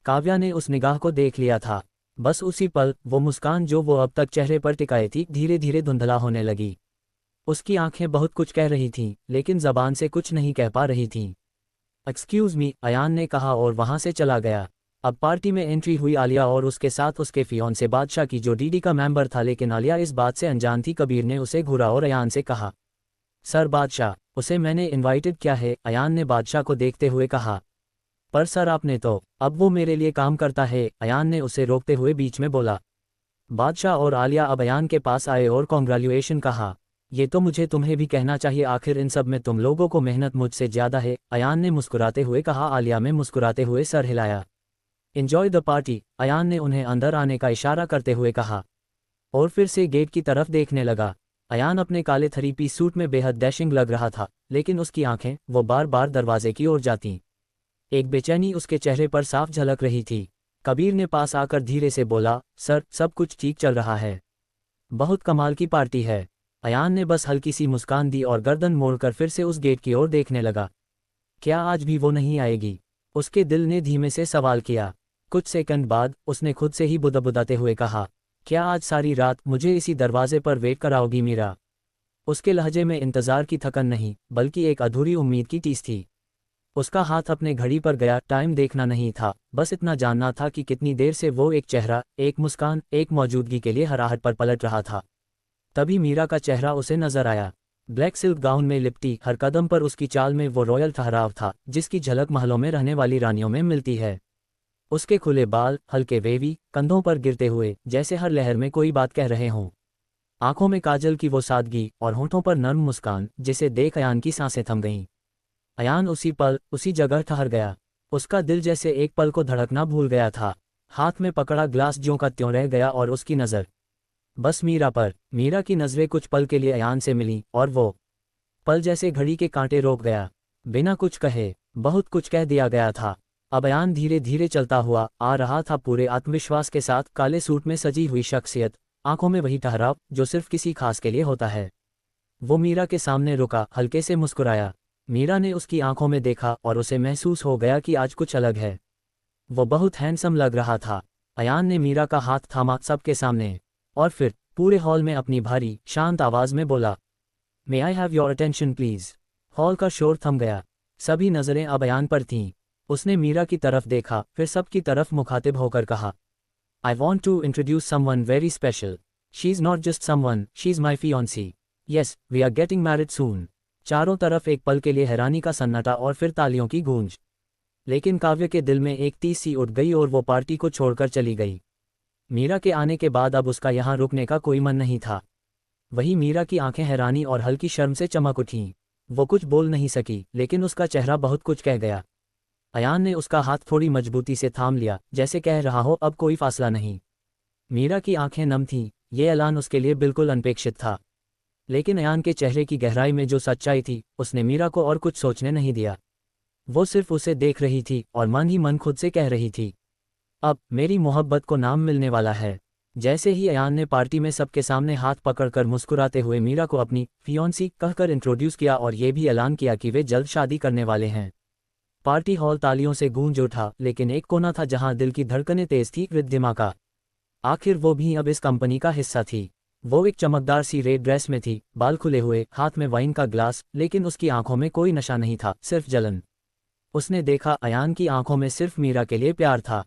काव्या ने उस निगाह को देख लिया था। बस उसी पल वो मुस्कान जो वो अब तक चेहरे पर टिकाई थी, धीरे धीरे धुंधला होने लगी। उसकी आंखें बहुत कुछ कह रही थीं, लेकिन जबान से कुछ नहीं कह पा रही थीं। एक्सक्यूज मी, अयान ने कहा और वहां से चला गया। अब पार्टी में एंट्री हुई आलिया और उसके साथ उसके फियोंसे बादशाह की, जो डीडी का मेंबर था। लेकिन आलिया इस बात से अनजान थी। कबीर ने उसे घूरा और अयान से कहा, सर बादशाह, उसे मैंने इनवाइटेड किया है। अयान ने बादशाह को देखते हुए कहा, पर सर आपने तो, अब वो मेरे लिए काम करता है, अयान ने उसे रोकते हुए बीच में बोला। बादशाह और आलिया अब अयान के पास आए और कॉन्ग्रेचुलेशन कहा। ये तो मुझे तुम्हें भी कहना चाहिए, आखिर इन सब में तुम लोगों को मेहनत मुझसे ज्यादा है, अयान ने मुस्कुराते हुए कहा। आलिया में मुस्कुराते हुए सर हिलाया। एंजॉय द पार्टी, अयान ने उन्हें अंदर आने का इशारा करते हुए कहा, और फिर से गेट की तरफ देखने लगा। अयान अपने काले थ्री पीस सूट में बेहद डैशिंग लग रहा था, लेकिन उसकी आंखें वो बार बार दरवाजे की ओर जातीं। एक बेचैनी उसके चेहरे पर साफ झलक रही थी। कबीर ने पास आकर धीरे से बोला, सर, सब कुछ ठीक चल रहा है, बहुत कमाल की पार्टी है। अयान ने बस हल्की सी मुस्कान दी और गर्दन मोड़कर फिर से उस गेट की ओर देखने लगा। क्या आज भी वो नहीं आएगी? उसके दिल ने धीमे से सवाल किया। कुछ सेकंड बाद उसने खुद से ही बुदबुदाते हुए कहा, क्या आज सारी रात मुझे इसी दरवाजे पर वेट कराओगी मीरा? उसके लहजे में इंतजार की थकन नहीं, बल्कि एक अधूरी उम्मीद की टीस थी। उसका हाथ अपने घड़ी पर गया, टाइम देखना नहीं था, बस इतना जानना था कि कितनी देर से वो एक चेहरा, एक मुस्कान, एक मौजूदगी के लिए हराहट पर पलट रहा था। तभी मीरा का चेहरा उसे नजर आया। ब्लैक सिल्क गाउन में लिपटी, हर कदम पर उसकी चाल में वो रॉयल ठहराव था जिसकी झलक महलों में रहने वाली रानियों में मिलती है। उसके खुले बाल, हल्के वेवी, कंधों पर गिरते हुए, जैसे हर लहर में कोई बात कह रहे हों। आंखों में काजल की वो सादगी और होठों पर नर्म मुस्कान, जिसे देख अयान की सांसें थम गईं। अयान उसी पल, उसी जगह ठहर गया। उसका दिल जैसे एक पल को धड़कना भूल गया था। हाथ में पकड़ा ग्लास ज्यों का त्यों रह गया और उसकी नज़र बस मीरा पर। मीरा की नज़रें कुछ पल के लिए अयान से मिलीं और वो पल जैसे घड़ी के कांटे रोक गया। बिना कुछ कहे बहुत कुछ कह दिया गया था। अब अयान धीरे धीरे चलता हुआ आ रहा था, पूरे आत्मविश्वास के साथ, काले सूट में सजी हुई शख्सियत, आंखों में वही ठहराव जो सिर्फ किसी खास के लिए होता है। वो मीरा के सामने रुका, हल्के से मुस्कुराया। मीरा ने उसकी आंखों में देखा और उसे महसूस हो गया कि आज कुछ अलग है। वो बहुत हैंडसम लग रहा था। अयान ने मीरा का हाथ थामा सबके सामने, और फिर पूरे हॉल में अपनी भारी, शांत आवाज में बोला, may I have your attention please. Hall का शोर थम गया। सभी नजरें अब अयान पर थीं। उसने मीरा की तरफ देखा, फिर सबकी तरफ मुखातिब होकर कहा, I want to introduce someone very special. She is not just someone, she is my fiancee. Yes, we are getting married soon. चारों तरफ एक पल के लिए हैरानी का सन्नाटा और फिर तालियों की गूंज। लेकिन काव्य के दिल में एक तीस सी उठ गई और वो पार्टी को छोड़कर चली गई। मीरा के आने के बाद अब उसका यहाँ रुकने का कोई मन नहीं था। वही मीरा की आंखें हैरानी और हल्की शर्म से चमक उठीं। वो कुछ बोल नहीं सकी, लेकिन उसका चेहरा बहुत कुछ कह गया। अयान ने उसका हाथ थोड़ी मजबूती से थाम लिया, जैसे कह रहा हो अब कोई फासला नहीं। मीरा की आंखें नम थीं। ये ऐलान उसके लिए बिल्कुल अनपेक्षित था। लेकिन अयान के चेहरे की गहराई में जो सच्चाई थी, उसने मीरा को और कुछ सोचने नहीं दिया। वो सिर्फ उसे देख रही थी और मन ही मन खुद से कह रही थी, अब मेरी मोहब्बत को नाम मिलने वाला है। जैसे ही अयान ने पार्टी में सबके सामने हाथ पकड़कर मुस्कुराते हुए मीरा को अपनी फियोंसी कहकर इंट्रोड्यूस किया और ये भी ऐलान किया कि वे जल्द शादी करने वाले हैं, पार्टी हॉल तालियों से गूंज उठा। लेकिन एक कोना था जहां दिल की धड़कनें तेज थी, रिद्धिमा का। आखिर वो भी अब इस कंपनी का हिस्सा थी। वो एक चमकदार सी रेड ड्रेस में थी, बाल खुले हुए, हाथ में वाइन का ग्लास, लेकिन उसकी आंखों में कोई नशा नहीं था, सिर्फ जलन। उसने देखा अयान की आंखों में सिर्फ मीरा के लिए प्यार था।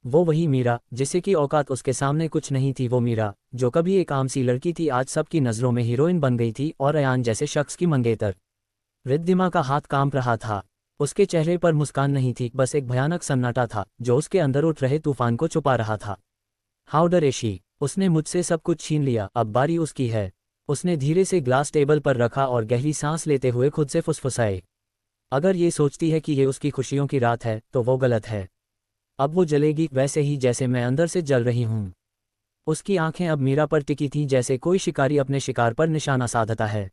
वो वही मीरा जिसे की औकात उसके सामने कुछ नहीं थी। वो मीरा जो कभी एक आम सी लड़की थी, आज सबकी नज़रों में हीरोइन बन गई थी और अयान जैसे शख्स की मंगेतर। रिद्धिमा का हाथ कांप रहा था। उसके चेहरे पर मुस्कान नहीं थी, बस एक भयानक सन्नाटा था जो उसके अंदर उठ रहे तूफान को छुपा रहा था। हाउ डरेशी, उसने मुझसे सब कुछ छीन लिया, अब बारी उसकी है। उसने धीरे से ग्लास टेबल पर रखा और गहरी सांस लेते हुए खुद से फुसफुसाए, अगर ये सोचती है कि ये उसकी खुशियों की रात है तो वो गलत है। अब वो जलेगी वैसे ही जैसे मैं अंदर से जल रही हूँ। उसकी आंखें अब मीरा पर टिकी थीं, जैसे कोई शिकारी अपने शिकार पर निशाना साधता है।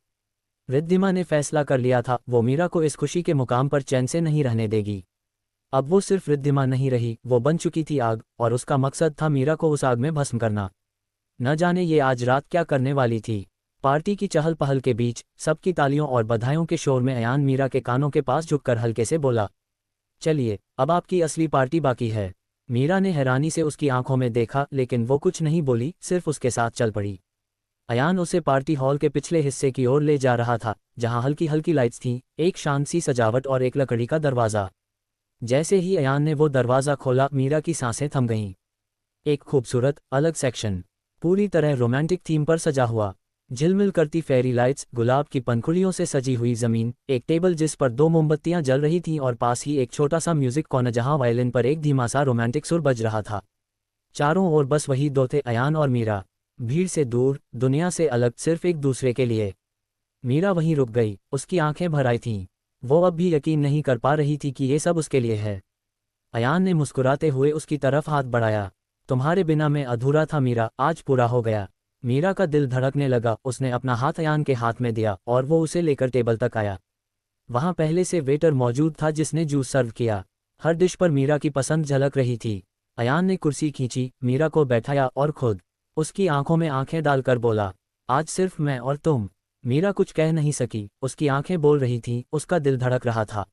रिद्धिमा ने फैसला कर लिया था, वो मीरा को इस खुशी के मुकाम पर चैन से नहीं रहने देगी। अब वो सिर्फ रिद्धिमा नहीं रही, वो बन चुकी थी आग, और उसका मकसद था मीरा को उस आग में भस्म करना। न जाने ये आज रात क्या करने वाली थी। पार्टी की चहल पहल के बीच, सबकी तालियों और बधाइयों के शोर में अयान मीरा के कानों के पास झुककर हल्के से बोला, चलिए अब आपकी असली पार्टी बाकी है। मीरा ने हैरानी से उसकी आंखों में देखा, लेकिन वो कुछ नहीं बोली, सिर्फ उसके साथ चल पड़ी। अयान उसे पार्टी हॉल के पिछले हिस्से की ओर ले जा रहा था, जहां हल्की हल्की लाइट्स थीं, एक शांत सी सजावट और एक लकड़ी का दरवाज़ा। जैसे ही अयान ने वो दरवाज़ा खोला, मीरा की सांसें थम गईं। एक खूबसूरत अलग सेक्शन, पूरी तरह रोमांटिक थीम पर सजा हुआ। झिलमिल करती फेरी लाइट्स, गुलाब की पंखुड़ियों से सजी हुई जमीन, एक टेबल जिस पर 2 मोमबत्तियां जल रही थीं और पास ही एक छोटा सा म्यूजिक कॉर्नर जहां वायलिन पर एक धीमा सा रोमांटिक सुर बज रहा था। चारों ओर बस वही दो थे, अयान और मीरा। भीड़ से दूर, दुनिया से अलग, सिर्फ एक दूसरे के लिए। मीरा वहीं रुक गई, उसकी आंखें भर आई थीं। वो अब भी यकीन नहीं कर पा रही थी कि ये सब उसके लिए है। अयान ने मुस्कुराते हुए उसकी तरफ हाथ बढ़ाया, तुम्हारे बिना मैं अधूरा था मीरा, आज पूरा हो गया। मीरा का दिल धड़कने लगा। उसने अपना हाथ अयान के हाथ में दिया और वो उसे लेकर टेबल तक आया। वहां पहले से वेटर मौजूद था जिसने जूस सर्व किया। हर डिश पर मीरा की पसंद झलक रही थी। अयान ने कुर्सी खींची, मीरा को बैठाया और खुद उसकी आंखों में आंखें डालकर बोला, आज सिर्फ मैं और तुम। मीरा कुछ कह नहीं सकी, उसकी आंखें बोल रही थीं, उसका दिल धड़क रहा था।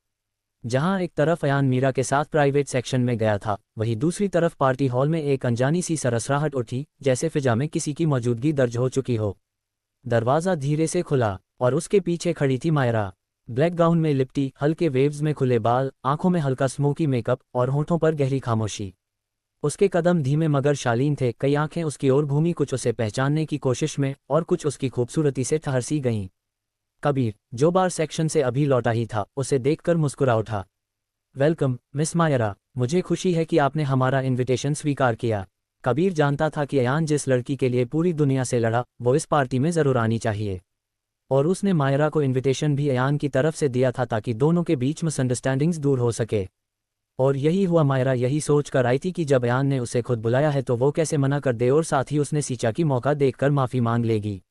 जहां एक तरफ अयान मीरा के साथ प्राइवेट सेक्शन में गया था, वहीं दूसरी तरफ पार्टी हॉल में एक अनजानी सी सरसराहट उठी, जैसे फिजा में किसी की मौजूदगी दर्ज हो चुकी हो। दरवाज़ा धीरे से खुला और उसके पीछे खड़ी थी मायरा। ब्लैक गाउन में लिपटी, हल्के वेव्स में खुले बाल, आंखों में हल्का स्मोकी मेकअप और होठों पर गहरी खामोशी। उसके कदम धीमे मगर शालीन थे, कई आंखें उसकी ओर घूमी, कुछ उसे पहचानने की कोशिश में और कुछ उसकी खूबसूरती से ठहरसी गईं। कबीर, जो बार सेक्शन से अभी लौटा ही था, उसे देखकर मुस्कुरा उठा। वेलकम मिस मायरा, मुझे खुशी है कि आपने हमारा इनविटेशन स्वीकार किया। कबीर जानता था कि अयान जिस लड़की के लिए पूरी दुनिया से लड़ा, वो इस पार्टी में ज़रूर आनी चाहिए, और उसने मायरा को इनविटेशन भी अयान की तरफ से दिया था ताकि दोनों के बीच मिसअंडरस्टैंडिंग्स दूर हो सके। और यही हुआ। मायरा यही सोच कर आई थी कि जब अयान ने उसे खुद बुलाया है तो वो कैसे मना कर दे, और साथ ही उसने सीचा की मौका देखकर माफ़ी मांग लेगी।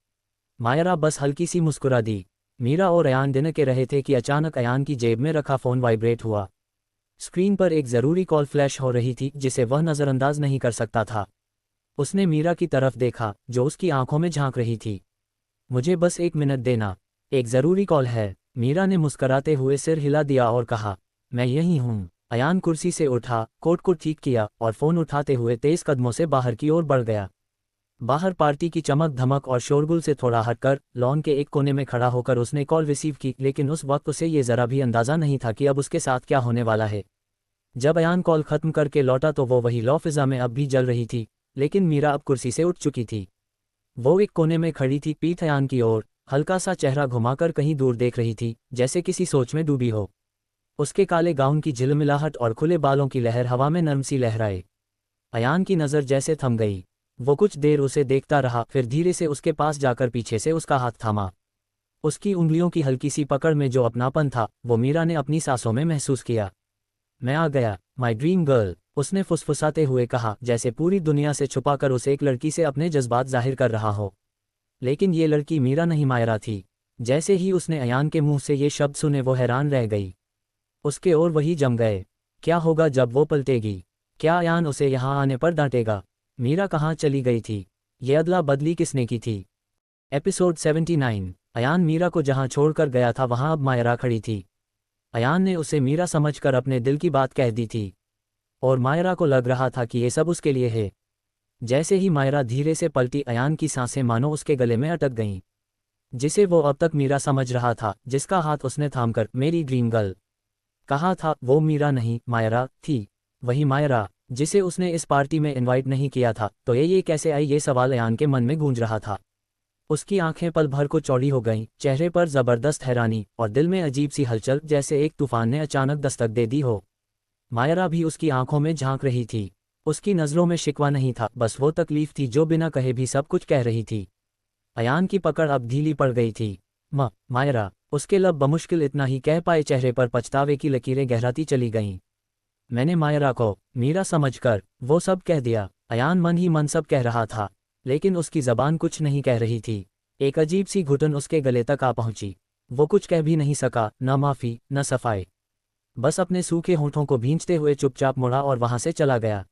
मायरा बस हल्की सी मुस्कुरा दी। मीरा और अयान डिनर के रहे थे कि अचानक अयान की जेब में रखा फ़ोन वाइब्रेट हुआ। स्क्रीन पर एक ज़रूरी कॉल फ्लैश हो रही थी, जिसे वह नज़रअंदाज नहीं कर सकता था। उसने मीरा की तरफ देखा, जो उसकी आंखों में झांक रही थी। मुझे बस 1 मिनट देना, एक ज़रूरी कॉल है। मीरा ने मुस्कराते हुए सिर हिला दिया और कहा, मैं यहीं हूँ। अयान कुर्सी से उठा, कोट को ठीक किया और फ़ोन उठाते हुए तेज़ कदमों से बाहर की ओर बढ़ गया। बाहर पार्टी की चमक धमक और शोरगुल से थोड़ा हटकर लॉन के एक कोने में खड़ा होकर उसने कॉल रिसीव की, लेकिन उस वक्त उसे ये ज़रा भी अंदाज़ा नहीं था कि अब उसके साथ क्या होने वाला है। जब अयान कॉल ख़त्म करके लौटा तो वो वही लौ फिज़ा में अब भी जल रही थी, लेकिन मीरा अब कुर्सी से उठ चुकी थी। वो एक कोने में खड़ी थी, पीठ अयान की ओर, हल्का सा चेहरा घुमाकर कहीं दूर देख रही थी, जैसे किसी सोच में डूबी हो। उसके काले गाउन की झिलमिलाहट और खुले बालों की लहर हवा में नरम सी लहराए। अयान की नज़र जैसे थम गई। वो कुछ देर उसे देखता रहा, फिर धीरे से उसके पास जाकर पीछे से उसका हाथ थामा। उसकी उंगलियों की हल्की सी पकड़ में जो अपनापन था, वो मीरा ने अपनी सांसों में महसूस किया। मैं आ गया, माई ड्रीम गर्ल, उसने फुसफुसाते हुए कहा, जैसे पूरी दुनिया से छुपाकर उसे एक लड़की से अपने जज्बात जाहिर कर रहा हो। लेकिन ये लड़की मीरा नहीं, मायरा थी। जैसे ही उसने अयान के मुंह से ये शब्द सुने, वो हैरान रह गई। उसके और वही जम गए। क्या होगा जब वो पलटेगी? क्या अयान उसे यहाँ आने पर डांटेगा? मीरा कहाँ चली गई थी? ये अदला बदली किसने की थी? एपिसोड 79। अयान मीरा को जहाँ छोड़कर गया था वहाँ अब मायरा खड़ी थी। अयान ने उसे मीरा समझकर अपने दिल की बात कह दी थी, और मायरा को लग रहा था कि ये सब उसके लिए है। जैसे ही मायरा धीरे से पलटी, अयान की सांसें मानो उसके गले में अटक गईं। जिसे वो अब तक मीरा समझ रहा था, जिसका हाथ उसने थामकर मेरी ड्रीम गर्ल कहा था, वो मीरा नहीं, मायरा थी। वही मायरा जिसे उसने इस पार्टी में इनवाइट नहीं किया था। तो ये कैसे आई? ये सवाल अयान के मन में गूंज रहा था। उसकी आंखें पल भर को चौड़ी हो गईं, चेहरे पर जबरदस्त हैरानी और दिल में अजीब सी हलचल, जैसे एक तूफान ने अचानक दस्तक दे दी हो। मायरा भी उसकी आंखों में झांक रही थी। उसकी नज़रों में शिकवा नहीं था, बस वो तकलीफ थी जो बिना कहे भी सब कुछ कह रही थी। अयान की पकड़ अब ढीली पड़ गई थी। मायरा, उसके लब बमुश्किल इतना ही कह पाए, चेहरे पर पछतावे की लकीरें गहराती चली गईं। मैंने मायरा को मीरा समझकर वो सब कह दिया। अयान मन ही मन सब कह रहा था, लेकिन उसकी ज़बान कुछ नहीं कह रही थी। एक अजीब सी घुटन उसके गले तक आ पहुंची। वो कुछ कह भी नहीं सका, न माफ़ी न सफाई। बस अपने सूखे होठों को भींचते हुए चुपचाप मुड़ा और वहां से चला गया।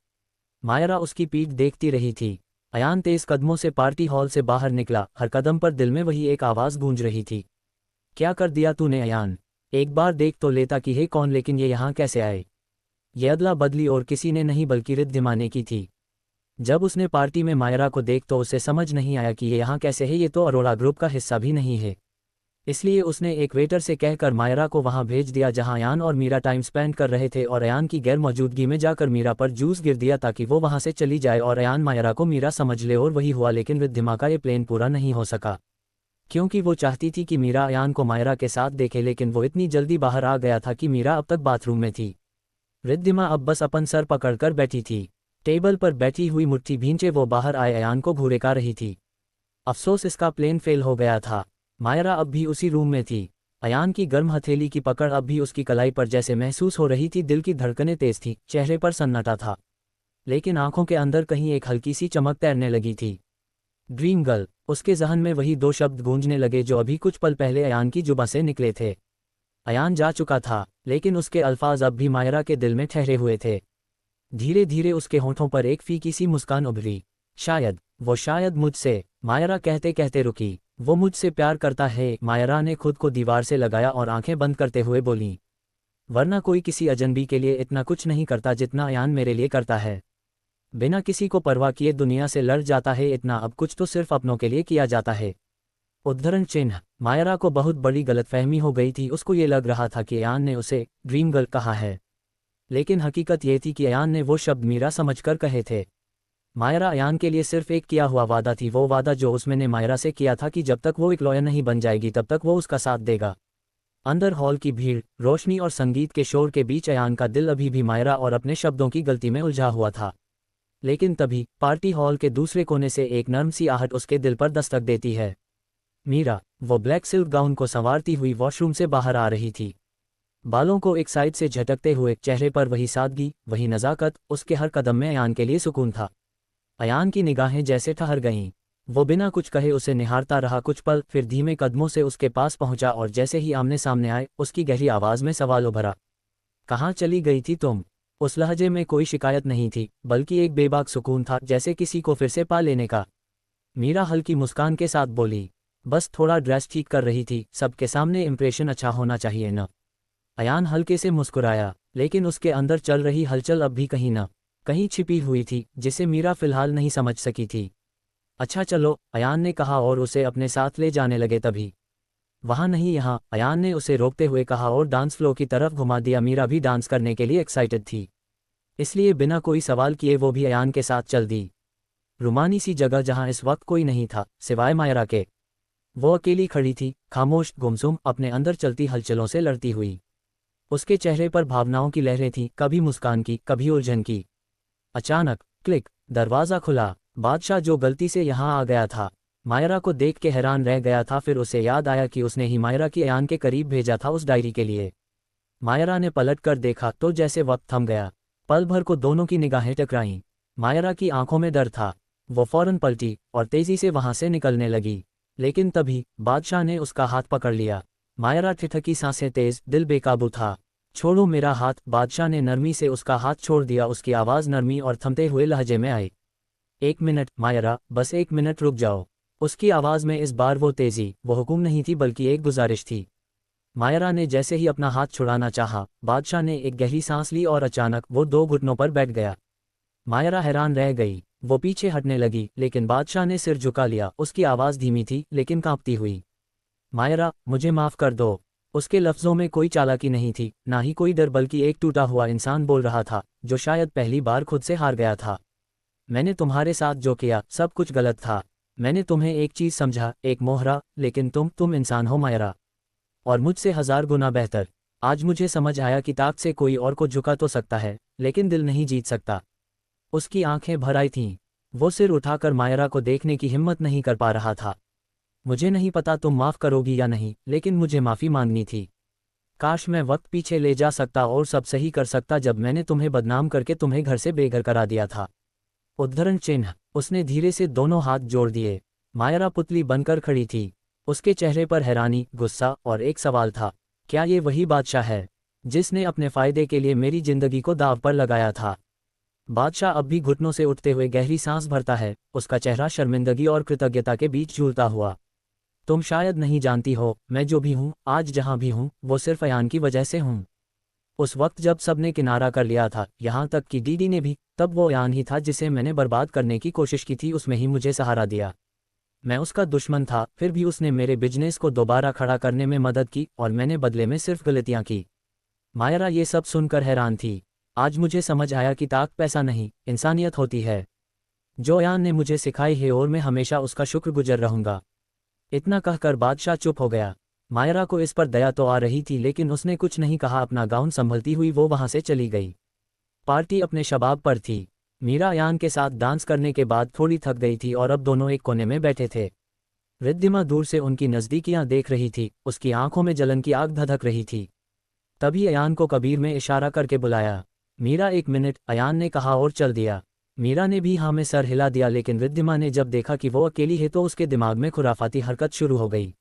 मायरा उसकी पीठ देखती रही थी। अयान तेज कदमों से पार्टी हॉल से बाहर निकला, हर कदम पर दिल में वही एक आवाज़ गूंज रही थी, क्या कर दिया तूने अयान? एक बार देख तो लेता कि हे कौन, लेकिन ये यहाँ कैसे आए? ये अदला बदली और किसी ने नहीं बल्कि रिद्धिमा ने की थी। जब उसने पार्टी में मायरा को देख तो उसे समझ नहीं आया कि ये यहाँ कैसे है, ये तो अरोड़ा ग्रुप का हिस्सा भी नहीं है। इसलिए उसने एक वेटर से कहकर मायरा को वहाँ भेज दिया जहाँ अयान और मीरा टाइम स्पेंड कर रहे थे, और अयान की गैर मौजूदगी में जाकर मीरा पर जूस गिर दिया ताकि वो वहाँ से चली जाए और अयान मायरा को मीरा समझ ले। और वही हुआ, लेकिन रिद्धिमा का ये प्लान पूरा नहीं हो सका, क्योंकि वो चाहती थी कि मीरा अयान को मायरा के साथ देखे, लेकिन वो इतनी जल्दी बाहर आ गया था कि मीरा अब तक बाथरूम में थी। रिद्धिमा अब बस अपन सर पकड़कर बैठी थी। टेबल पर बैठी हुई मुट्ठी भींचे वो बाहर आए अयान को घूरेका रही थी। अफसोस, इसका प्लेन फेल हो गया था। मायरा अब भी उसी रूम में थी। अयान की गर्म हथेली की पकड़ अब भी उसकी कलाई पर जैसे महसूस हो रही थी। दिल की धड़कनें तेज थी, चेहरे पर सन्नाटा था, लेकिन आंखों के अंदर कहीं एक हल्की सी चमक तैरने लगी थी। ड्रीम गर्ल, उसके जहन में वही दो शब्द गूंजने लगे जो अभी कुछ पल पहले अयान की जुबां से निकले थे। अयान जा चुका था, लेकिन उसके अल्फाज अब भी मायरा के दिल में ठहरे हुए थे। धीरे धीरे उसके होठों पर एक फीकी सी मुस्कान उभरी। शायद, वो शायद मुझसे, मायरा कहते कहते रुकी। वो मुझसे प्यार करता है, मायरा ने खुद को दीवार से लगाया और आंखें बंद करते हुए बोली। वरना कोई किसी अजनबी के लिए इतना कुछ नहीं करता जितना अयान मेरे लिए करता है। बिना किसी को परवाह किए दुनिया से लड़ जाता है, इतना अब कुछ तो सिर्फ अपनों के लिए किया जाता है। उद्धरण चिन्ह। मायरा को बहुत बड़ी गलतफहमी हो गई थी। उसको ये लग रहा था कि अयान ने उसे ड्रीम गर्ल कहा है, लेकिन हकीकत ये थी कि अयान ने वो शब्द मीरा समझकर कहे थे। मायरा अयान के लिए सिर्फ एक किया हुआ वादा थी, वो वादा जो उसने मायरा से किया था कि जब तक वो एक लॉयर नहीं बन जाएगी तब तक वो उसका साथ देगा। अंदर हॉल की भीड़, रोशनी और संगीत के शोर के बीच अयान का दिल अभी भी मायरा और अपने शब्दों की गलती में उलझा हुआ था। लेकिन तभी पार्टी हॉल के दूसरे कोने से एक नर्म सी आहट उसके दिल पर दस्तक देती है। मीरा, वो ब्लैक सिल्क गाउन को संवारती हुई वॉशरूम से बाहर आ रही थी। बालों को एक साइड से झटकते हुए, चेहरे पर वही सादगी, वही नज़ाकत, उसके हर कदम में अयान के लिए सुकून था। अयान की निगाहें जैसे ठहर गईं। वो बिना कुछ कहे उसे निहारता रहा कुछ पल, फिर धीमे कदमों से उसके पास पहुंचा और जैसे ही आमने सामने आए उसकी गहरी आवाज़ में सवाल उभरा, कहाँ चली गई थी तुम? उस लहजे में कोई शिकायत नहीं थी, बल्कि एक बेबाक सुकून था, जैसे किसी को फिर से पा लेने का। मीरा हल्की मुस्कान के साथ बोली, बस थोड़ा ड्रेस ठीक कर रही थी, सबके सामने इम्प्रेशन अच्छा होना चाहिए न। अयान हल्के से मुस्कुराया, लेकिन उसके अंदर चल रही हलचल अब भी कहीं छिपी हुई थी, जिसे मीरा फिलहाल नहीं समझ सकी थी। अच्छा चलो, अयान ने कहा और उसे अपने साथ ले जाने लगे। तभी वहाँ नहीं यहाँ, अयान ने उसे रोकते हुए कहा और डांस फ्लोर की तरफ घुमा दिया। मीरा भी डांस करने के लिए एक्साइटेड थी, इसलिए बिना कोई सवाल किए वो भी अयान के साथ चल दी। रुमानी सी जगह जहाँ इस वक्त कोई नहीं था सिवाय मायरा के। वो अकेली खड़ी थी, खामोश, गुमसुम, अपने अंदर चलती हलचलों से लड़ती हुई। उसके चेहरे पर भावनाओं की लहरें थीं, कभी मुस्कान की, कभी उलझन की। अचानक क्लिक, दरवाज़ा खुला। बादशाह जो गलती से यहाँ आ गया था, मायरा को देख के हैरान रह गया था। फिर उसे याद आया कि उसने ही मायरा की अयान के करीब भेजा था उस डायरी के लिए। मायरा ने पलट कर देखा तो जैसे वक्त थम गया। पल भर को दोनों की निगाहें टकराईं। मायरा की आंखों में डर था। वो फौरन पलटी और तेजी से वहां से निकलने लगी, लेकिन तभी बादशाह ने उसका हाथ पकड़ लिया। मायरा ठिठकी, सांसें तेज, दिल बेकाबू था। छोड़ो मेरा हाथ, बादशाह ने नरमी से उसका हाथ छोड़ दिया। उसकी आवाज़ नरमी और थमते हुए लहजे में आई। 1 मिनट मायरा, बस 1 मिनट रुक जाओ। उसकी आवाज़ में इस बार वो तेजी, वो हुक्म नहीं थी बल्कि एक गुजारिश थी। मायरा ने जैसे ही अपना हाथ छुड़ाना चाहा, बादशाह ने एक गहरी सांस ली और अचानक वो 2 घुटनों पर बैठ गया। मायरा हैरान रह गई। वो पीछे हटने लगी, लेकिन बादशाह ने सिर झुका लिया। उसकी आवाज़ धीमी थी लेकिन कांपती हुई। मायरा, मुझे माफ़ कर दो। उसके लफ्ज़ों में कोई चालाकी नहीं थी, ना ही कोई डर, बल्कि एक टूटा हुआ इंसान बोल रहा था जो शायद पहली बार खुद से हार गया था। मैंने तुम्हारे साथ जो किया सब कुछ गलत था। मैंने तुम्हें एक चीज़ समझा, एक मोहरा, लेकिन तुम इंसान हो मायरा, और मुझसे 1000 गुना बेहतर। आज मुझे समझ आया कि ताकत से कोई और को झुका तो सकता है, लेकिन दिल नहीं जीत सकता। उसकी आंखें भर आई थीं। वो सिर उठाकर मायरा को देखने की हिम्मत नहीं कर पा रहा था। मुझे नहीं पता तुम माफ़ करोगी या नहीं, लेकिन मुझे माफ़ी मांगनी थी। काश मैं वक्त पीछे ले जा सकता और सब सही कर सकता जब मैंने तुम्हें बदनाम करके तुम्हें घर से बेघर करा दिया था। उद्धरण चिन्ह। उसने धीरे से दोनों हाथ जोड़ दिए। मायरा पुतली बनकर खड़ी थी। उसके चेहरे पर हैरानी, गुस्सा और एक सवाल था, क्या ये वही बादशाह है जिसने अपने फ़ायदे के लिए मेरी जिंदगी को दांव पर लगाया था? बादशाह अब भी घुटनों से उठते हुए गहरी सांस भरता है, उसका चेहरा शर्मिंदगी और कृतज्ञता के बीच झूलता हुआ। तुम शायद नहीं जानती हो, मैं जो भी हूँ, आज जहाँ भी हूँ, वो सिर्फ अयान की वजह से हूँ। उस वक्त जब सबने किनारा कर लिया था, यहाँ तक कि दीदी ने भी, तब वो अयान ही था जिसे मैंने बर्बाद करने की कोशिश की थी। उसमें ही मुझे सहारा दिया। मैं उसका दुश्मन था, फिर भी उसने मेरे बिजनेस को दोबारा खड़ा करने में मदद की और मैंने बदले में सिर्फ गलतियाँ की। मायरा ये सब सुनकर हैरान थी। आज मुझे समझ आया कि ताकत पैसा नहीं, इंसानियत होती है, जो अयान ने मुझे सिखाई है, और मैं हमेशा उसका शुक्रगुजार रहूंगा। इतना कहकर बादशाह चुप हो गया। मायरा को इस पर दया तो आ रही थी, लेकिन उसने कुछ नहीं कहा। अपना गाउन संभलती हुई वो वहां से चली गई। पार्टी अपने शबाब पर थी। मीरा अयान के साथ डांस करने के बाद थोड़ी थक गई थी और अब दोनों एक कोने में बैठे थे। रिद्धिमा दूर से उनकी नज़दीकियां देख रही थी, उसकी आंखों में जलन की आग धधक रही थी। तभी अयान को कबीर में इशारा करके बुलाया। मीरा, 1 मिनट, अयान ने कहा और चल दिया। मीरा ने भी हाँ में सर हिला दिया, लेकिन रिद्धिमा ने जब देखा कि वो अकेली है तो उसके दिमाग में खुराफाती हरकत शुरू हो गई।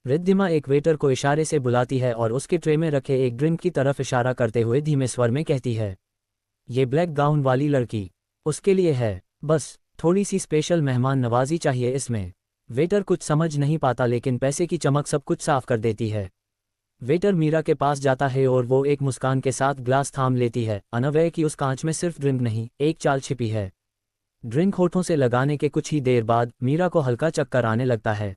रिद्धिमा एक वेटर को इशारे से बुलाती है और उसके ट्रे में रखे एक ड्रिंक की तरफ इशारा करते हुए धीमे स्वर में कहती है, ये ब्लैक गाउन वाली लड़की उसके लिए है, बस थोड़ी सी स्पेशल मेहमान नवाजी चाहिए इसमें। वेटर कुछ समझ नहीं पाता, लेकिन पैसे की चमक सब कुछ साफ कर देती है। वेटर मीरा के पास जाता है और वो एक मुस्कान के साथ ग्लास थाम लेती है, अनअवेयर कि उस कांच में सिर्फ ड्रिंक नहीं, एक चाल छिपी है। ड्रिंक होठों से लगाने के कुछ ही देर बाद मीरा को हल्का चक्कर आने लगता है।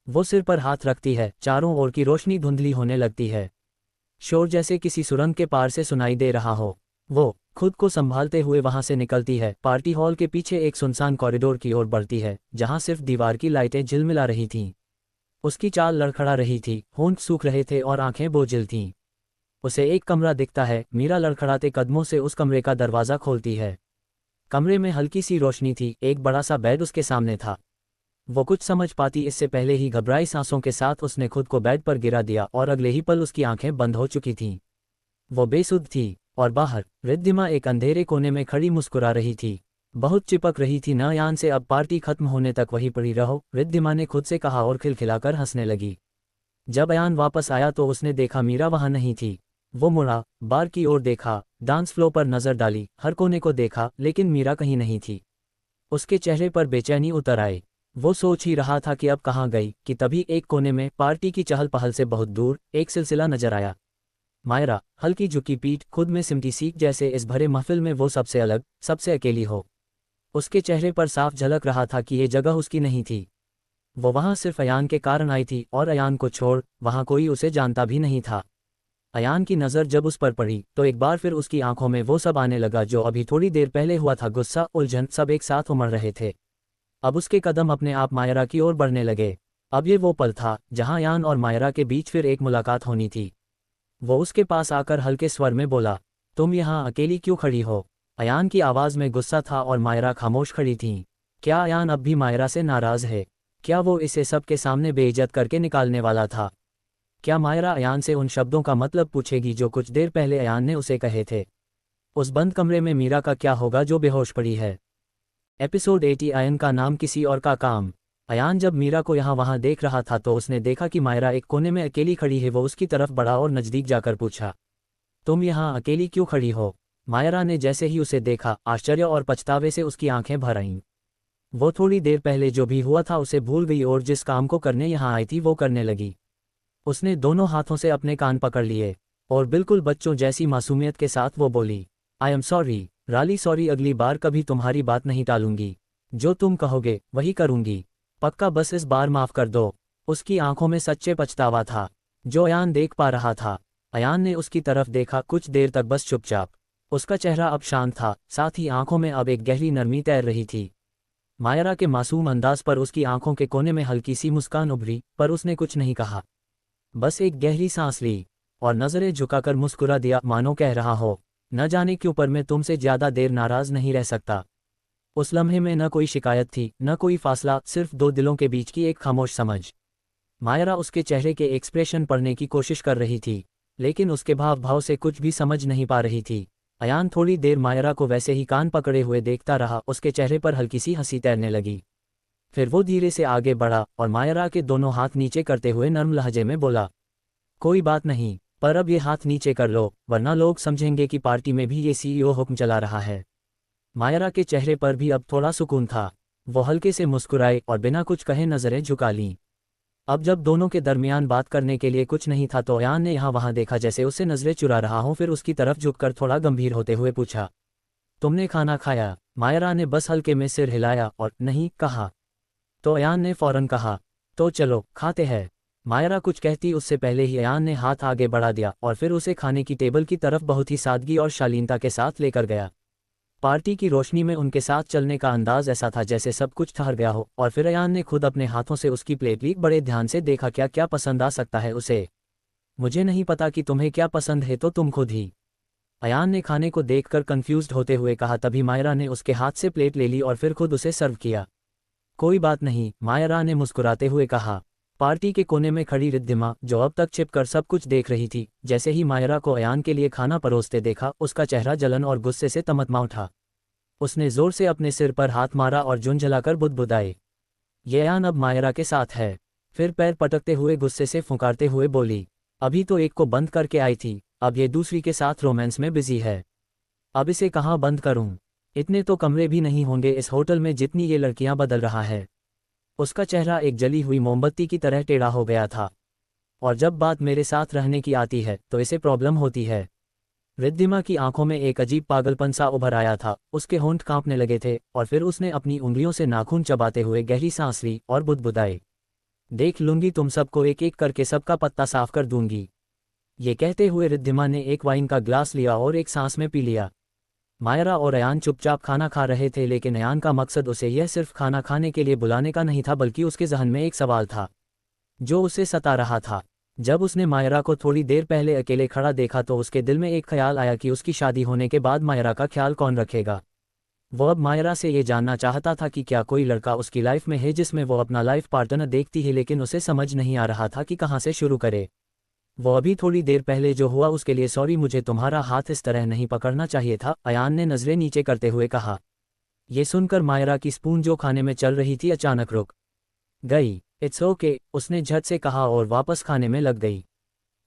वो सिर पर हाथ रखती है, चारों ओर की रोशनी धुंधली होने लगती है। शोर जैसे किसी सुरंग के पार से सुनाई दे रहा हो। वो खुद को संभालते हुए वहां से निकलती है, पार्टी हॉल के पीछे एक सुनसान कॉरिडोर की ओर बढ़ती है, जहां सिर्फ दीवार की लाइटें झिलमिला रही थीं। उसकी चाल लड़खड़ा रही थी, होंठ सूख रहे थे और आंखें बोझिल थीं। उसे एक कमरा दिखता है। मीरा लड़खड़ाते कदमों से उस कमरे का दरवाज़ा खोलती है। कमरे में हल्की सी रोशनी थी, एक बड़ा सा बेड उसके सामने था। वो कुछ समझ पाती इससे पहले ही घबराई सांसों के साथ उसने खुद को बेड पर गिरा दिया और अगले ही पल उसकी आंखें बंद हो चुकी थीं। वो बेसुध थी और बाहर रिद्धिमा एक अंधेरे कोने में खड़ी मुस्कुरा रही थी, बहुत चिपक रही थी। न यान से अब पार्टी खत्म होने तक वहीं पड़ी रहो, रिद्धिमा ने खुद से कहा और खिलखिलाकर हंसने लगी। जब अयान वापस आया तो उसने देखा मीरा वहां नहीं थी। वो मुड़ा, बार की ओर देखा, डांस फ्लोर पर नजर डाली, हर कोने को देखा, लेकिन मीरा कहीं नहीं थी। उसके चेहरे पर बेचैनी उतर आई। वो सोच ही रहा था कि अब कहाँ गई कि तभी एक कोने में पार्टी की चहल पहल से बहुत दूर एक सिलसिला नजर आया। मायरा, हल्की झुकी पीठ, खुद में सिमटी सीख, जैसे इस भरे महफिल में वो सबसे अलग, सबसे अकेली हो। उसके चेहरे पर साफ झलक रहा था कि ये जगह उसकी नहीं थी। वो वहां सिर्फ अयान के कारण आई थी और अयान को छोड़ वहां कोई उसे जानता भी नहीं था। अयान की नज़र जब उस पर पड़ी तो एक बार फिर उसकी आंखों में वो सब आने लगा जो अभी थोड़ी देर पहले हुआ था। गुस्सा, उलझन, सब एक साथ उमड़ रहे थे। अब उसके कदम अपने आप मायरा की ओर बढ़ने लगे। अब ये वो पल था जहां अयान और मायरा के बीच फिर एक मुलाकात होनी थी। वो उसके पास आकर हल्के स्वर में बोला, तुम यहाँ अकेली क्यों खड़ी हो? अयान की आवाज़ में गुस्सा था और मायरा खामोश खड़ी थीं। क्या अयान अब भी मायरा से नाराज़ है? क्या वो इसे सबके सामने बेइज्जत करके निकालने वाला था? क्या मायरा अयान से उन शब्दों का मतलब पूछेगी जो कुछ देर पहले अयान ने उसे कहे थे? उस बंद कमरे में मीरा का क्या होगा जो बेहोश पड़ी है? एपिसोड 80, अयन का नाम किसी और का काम। अयान जब मीरा को यहाँ वहाँ देख रहा था तो उसने देखा कि मायरा एक कोने में अकेली खड़ी है। वो उसकी तरफ बढ़ा और नज़दीक जाकर पूछा, तुम यहाँ अकेली क्यों खड़ी हो? मायरा ने जैसे ही उसे देखा, आश्चर्य और पछतावे से उसकी आंखें भर आईं। वो थोड़ी देर पहले जो भी हुआ था उसे भूल गई और जिस काम को करने यहाँ आई थी वो करने लगी। उसने दोनों हाथों से अपने कान पकड़ लिए और बिल्कुल बच्चों जैसी मासूमियत के साथ वो बोली, I am sorry rally, sorry, अगली बार कभी तुम्हारी बात नहीं टालूंगी। जो तुम कहोगे वही करूंगी। पक्का, बस इस बार माफ कर दो। उसकी आंखों में सच्चे पछतावा था जो अयान देख पा रहा था। अयान ने उसकी तरफ देखा, कुछ देर तक बस चुपचाप। उसका चेहरा अब शांत था, साथ ही आंखों में अब एक गहरी नरमी तैर रही थी। मायरा के मासूम अंदाज पर उसकी आंखों के कोने में हल्की सी मुस्कान उभरी, पर उसने कुछ नहीं कहा, बस एक गहरी सांस ली और नजरें झुकाकर मुस्कुरा दिया, मानो कह रहा हो, न जाने क्यों पर मैं तुमसे ज्यादा देर नाराज नहीं रह सकता। उस लम्हे में न कोई शिकायत थी, न कोई फासला, सिर्फ दो दिलों के बीच की एक खामोश समझ। मायरा उसके चेहरे के एक्सप्रेशन पढ़ने की कोशिश कर रही थी, लेकिन उसके भाव से कुछ भी समझ नहीं पा रही थी। अयान थोड़ी देर मायरा को वैसे ही कान पकड़े हुए देखता रहा। उसके चेहरे पर हल्की सी हंसी तैरने लगी। फिर वो धीरे से आगे बढ़ा और मायरा के दोनों हाथ नीचे करते हुए नर्म लहजे में बोला, कोई बात नहीं, पर अब ये हाथ नीचे कर लो, वरना लोग समझेंगे कि पार्टी में भी ये सीईओ हुक्म चला रहा है। मायरा के चेहरे पर भी अब थोड़ा सुकून था। वो हल्के से मुस्कुराए और बिना कुछ कहे नजरें झुका लीं। अब जब दोनों के दरमियान बात करने के लिए कुछ नहीं था तो अयान ने यहाँ वहाँ देखा, जैसे उससे नजरें चुरा रहा हो। फिर उसकी तरफ झुककर थोड़ा गंभीर होते हुए पूछा, तुमने खाना खाया? मायरा ने बस हल्के में सिर हिलाया और नहीं कहा। तो अयान ने फौरन कहा, तो चलो खाते हैं। मायरा कुछ कहती उससे पहले ही अयान ने हाथ आगे बढ़ा दिया और फिर उसे खाने की टेबल की तरफ बहुत ही सादगी और शालीनता के साथ लेकर गया। पार्टी की रोशनी में उनके साथ चलने का अंदाज ऐसा था जैसे सब कुछ ठहर गया हो। और फिर अयान ने खुद अपने हाथों से उसकी प्लेट ली, बड़े ध्यान से देखा क्या क्या पसंद आ सकता है उसे। मुझे नहीं पता कि तुम्हें क्या पसंद है, तो तुम खुद ही। अयान ने खाने को देखकर कंफ्यूज्ड होते हुए कहा। तभी मायरा ने उसके हाथ से प्लेट ले ली और फिर खुद उसे सर्व किया। कोई बात नहीं, मायरा ने मुस्कुराते हुए कहा। पार्टी के कोने में खड़ी रिद्धिमा, जो अब तक छिपकर सब कुछ देख रही थी, जैसे ही मायरा को अयान के लिए खाना परोसते देखा, उसका चेहरा जलन और गुस्से से तमतमा उठा। उसने जोर से अपने सिर पर हाथ मारा और झुंझलाकर बुदबुदाए, ये अयान अब मायरा के साथ है। फिर पैर पटकते हुए गुस्से से फुंकारते हुए बोली, अभी तो एक को बंद करके आई थी, अब ये दूसरी के साथ रोमांस में बिजी है। अब इसे कहाँ बंद करूं? इतने तो कमरे भी नहीं होंगे इस होटल में जितनी ये लड़कियां बदल रहा है। उसका चेहरा एक जली हुई मोमबत्ती की तरह टेढ़ा हो गया था। और जब बात मेरे साथ रहने की आती है तो इसे प्रॉब्लम होती है। रिद्धिमा की आंखों में एक अजीब पागलपन सा उभर आया था, उसके होंठ कांपने लगे थे और फिर उसने अपनी उंगलियों से नाखून चबाते हुए गहरी सांस ली और बुदबुदाई, देख लूंगी तुम सबको, एक एक करके सबका पत्ता साफ कर दूंगी। ये कहते हुए रिद्धिमा ने एक वाइन का ग्लास लिया और एक सांस में पी लिया। मायरा और अयान चुपचाप खाना खा रहे थे, लेकिन अयान का मकसद उसे यह सिर्फ खाना खाने के लिए बुलाने का नहीं था, बल्कि उसके जहन में एक सवाल था जो उसे सता रहा था। जब उसने मायरा को थोड़ी देर पहले अकेले खड़ा देखा तो उसके दिल में एक ख्याल आया कि उसकी शादी होने के बाद मायरा का ख्याल कौन रखेगा। वो अब मायरा से ये जानना चाहता था कि क्या कोई लड़का उसकी लाइफ में है जिसमें वो अपना लाइफ पार्टनर देखती है, लेकिन उसे समझ नहीं आ रहा था कि कहाँ से शुरू करे। वो अभी थोड़ी देर पहले जो हुआ उसके लिए सॉरी, मुझे तुम्हारा हाथ इस तरह नहीं पकड़ना चाहिए था, अयान ने नजरें नीचे करते हुए कहा। ये सुनकर मायरा की स्पून जो खाने में चल रही थी अचानक रुक गई। इट्स ओके, उसने झट से कहा और वापस खाने में लग गई।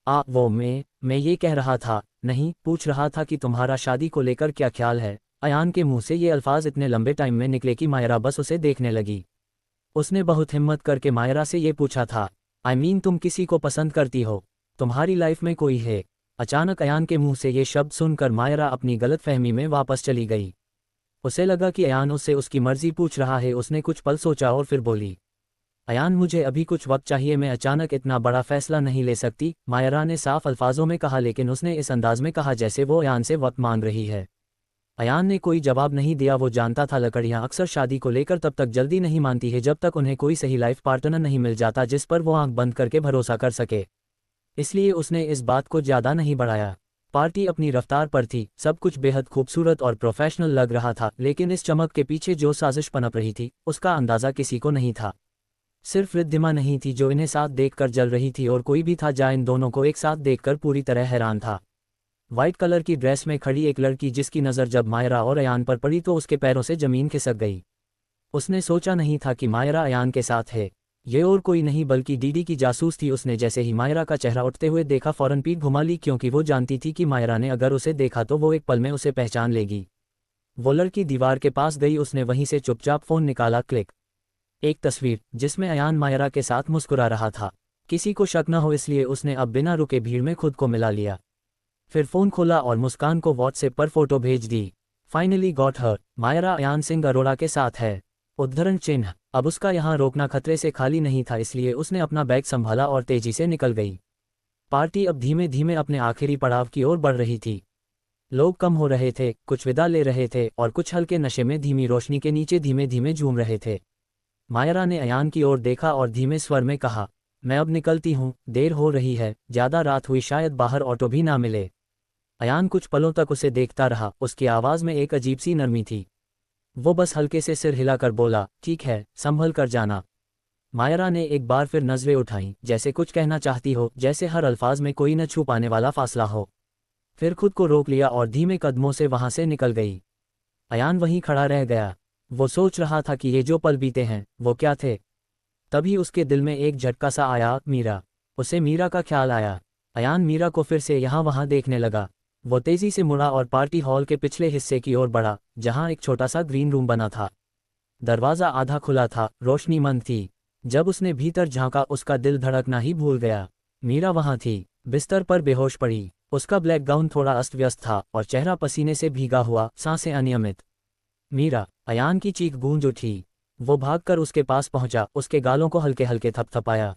मैं ये कह रहा था, नहीं पूछ रहा था कि तुम्हारा शादी को लेकर क्या ख्याल है। अयान के मुंह से ये अल्फाज इतने लंबे टाइम में निकले कि मायरा बस उसे देखने लगी। उसने बहुत हिम्मत करके मायरा से ये पूछा था, तुम किसी को पसंद करती हो, तुम्हारी लाइफ में कोई है। अचानक अयान के मुंह से ये शब्द सुनकर मायरा अपनी गलतफहमी में वापस चली गई। उसे लगा कि अयान उससे उसकी मर्जी पूछ रहा है। उसने कुछ पल सोचा और फिर बोली, अयान मुझे अभी कुछ वक्त चाहिए, मैं अचानक इतना बड़ा फैसला नहीं ले सकती, मायरा ने साफ अल्फाजों में कहा, लेकिन उसने इस अंदाज में कहा जैसे वो अयान से वक्त मांग रही है। अयान ने कोई जवाब नहीं दिया। वो जानता था लड़कियां अक्सर शादी को लेकर तब तक जल्दी नहीं मानती है जब तक उन्हें कोई सही लाइफ पार्टनर नहीं मिल जाता जिस पर वो आंख बंद करके भरोसा कर सके। इसलिए उसने इस बात को ज़्यादा नहीं बढ़ाया। पार्टी अपनी रफ्तार पर थी, सब कुछ बेहद खूबसूरत और प्रोफेशनल लग रहा था, लेकिन इस चमक के पीछे जो साजिश पनप रही थी उसका अंदाज़ा किसी को नहीं था। सिर्फ रिद्धिमा नहीं थी जो इन्हें साथ देखकर जल रही थी, और कोई भी था जहाँ इन दोनों को एक साथ देखकर पूरी तरह हैरान था। वाइट कलर की ड्रेस में खड़ी एक लड़की जिसकी नज़र जब मायरा और अयान पर पड़ी तो उसके पैरों से जमीन खिसक गई। उसने सोचा नहीं था कि मायरा अयान के साथ है। ये और कोई नहीं बल्कि डीडी की जासूस थी। उसने जैसे ही मायरा का चेहरा उठते हुए देखा फौरन पीठ घुमा ली, क्योंकि वो जानती थी कि मायरा ने अगर उसे देखा तो वो एक पल में उसे पहचान लेगी। वो लड़की दीवार के पास गई, उसने वहीं से चुपचाप फ़ोन निकाला। क्लिक, एक तस्वीर जिसमें अयान मायरा के साथ मुस्कुरा रहा था। किसी को शक न हो इसलिए उसने अब बिना रुके भीड़ में खुद को मिला लिया। फिर फ़ोन खोला और मुस्कान को व्हाट्सएप पर फोटो भेज दी। Finally got her, Myra Ayaan Singh Arora के साथ है। उद्धरण चिन्ह। अब उसका यहाँ रोकना खतरे से खाली नहीं था, इसलिए उसने अपना बैग संभाला और तेजी से निकल गई। पार्टी अब धीमे धीमे अपने आखिरी पड़ाव की ओर बढ़ रही थी। लोग कम हो रहे थे, कुछ विदा ले रहे थे और कुछ हल्के नशे में धीमी रोशनी के नीचे धीमे धीमे झूम रहे थे। मायरा ने अयान की ओर देखा और धीमे स्वर में कहा, मैं अब निकलती हूँ, देर हो रही है, ज़्यादा रात हुई, शायद बाहर ऑटो भी ना मिले। अयान कुछ पलों तक उसे देखता रहा। उसकी आवाज़ में एक अजीब सी नरमी थी। वो बस हल्के से सिर हिलाकर बोला, ठीक है, संभल कर जाना। मायरा ने एक बार फिर नजरें उठाईं, जैसे कुछ कहना चाहती हो, जैसे हर अल्फाज में कोई न छू पाने वाला फासला हो। फिर खुद को रोक लिया और धीमे कदमों से वहां से निकल गई। अयान वहीं खड़ा रह गया। वो सोच रहा था कि ये जो पल बीते हैं वो क्या थे। तभी उसके दिल में एक झटका सा आया, मीरा। उसे मीरा का ख्याल आया। अयान मीरा को फिर से यहाँ वहाँ देखने लगा। वो तेजी से मुड़ा और पार्टी हॉल के पिछले हिस्से की ओर बढ़ा, जहाँ एक छोटा सा ग्रीन रूम बना था। दरवाज़ा आधा खुला था, रोशनी मंद थी। जब उसने भीतर झांका उसका दिल धड़कना ही भूल गया। मीरा वहाँ थी, बिस्तर पर बेहोश पड़ी। उसका ब्लैक गाउन थोड़ा अस्त व्यस्त था और चेहरा पसीने से भीगा हुआ, सांसें अनियमित। मीरा, अयान की चीख गूंज उठी। वो भागकर उसके पास पहुंचा, उसके गालों को हल्के हल्के थपथपाया।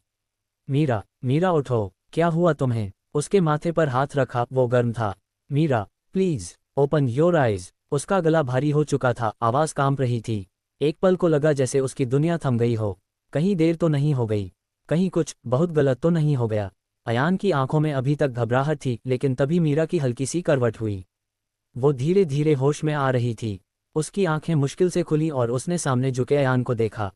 मीरा, मीरा उठो, क्या हुआ तुम्हें? उसके माथे पर हाथ रखा, वो गर्म था। Meera, please open your eyes. उसका गला भारी हो चुका था, आवाज़ कांप रही थी। एक पल को लगा जैसे उसकी दुनिया थम गई हो। कहीं देर तो नहीं हो गई, कहीं कुछ बहुत गलत तो नहीं हो गया। अयान की आंखों में अभी तक घबराहट थी, लेकिन तभी मीरा की हल्की सी करवट हुई। वो धीरे धीरे होश में आ रही थी। उसकी आंखें मुश्किल से खुली और उसने सामने झुके अयान को देखा।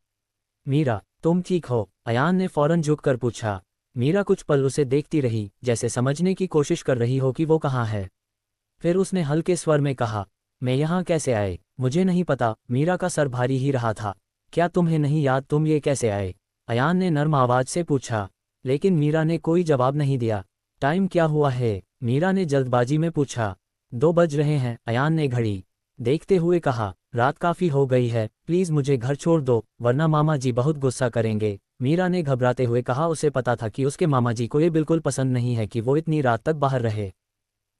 मीरा, तुम ठीक हो? अयान ने फौरन झुककर पूछा। मीरा कुछ पल उसे देखती रही, जैसे समझने की कोशिश कर रही हो कि वो कहाँ है। फिर उसने हल्के स्वर में कहा, मैं यहाँ कैसे आए? मुझे नहीं पता। मीरा का सर भारी ही रहा था। क्या तुम्हें नहीं याद तुम ये कैसे आए? अयान ने नर्म आवाज से पूछा, लेकिन मीरा ने कोई जवाब नहीं दिया। टाइम क्या हुआ है? मीरा ने जल्दबाजी में पूछा। 2 बज रहे हैं, अयान ने घड़ी देखते हुए कहा। रात काफ़ी हो गई है, प्लीज़ मुझे घर छोड़ दो, वरना मामा जी बहुत गुस्सा करेंगे। मीरा ने घबराते हुए कहा, उसे पता था कि उसके मामा जी को ये बिल्कुल पसंद नहीं है कि वो इतनी रात तक बाहर रहे,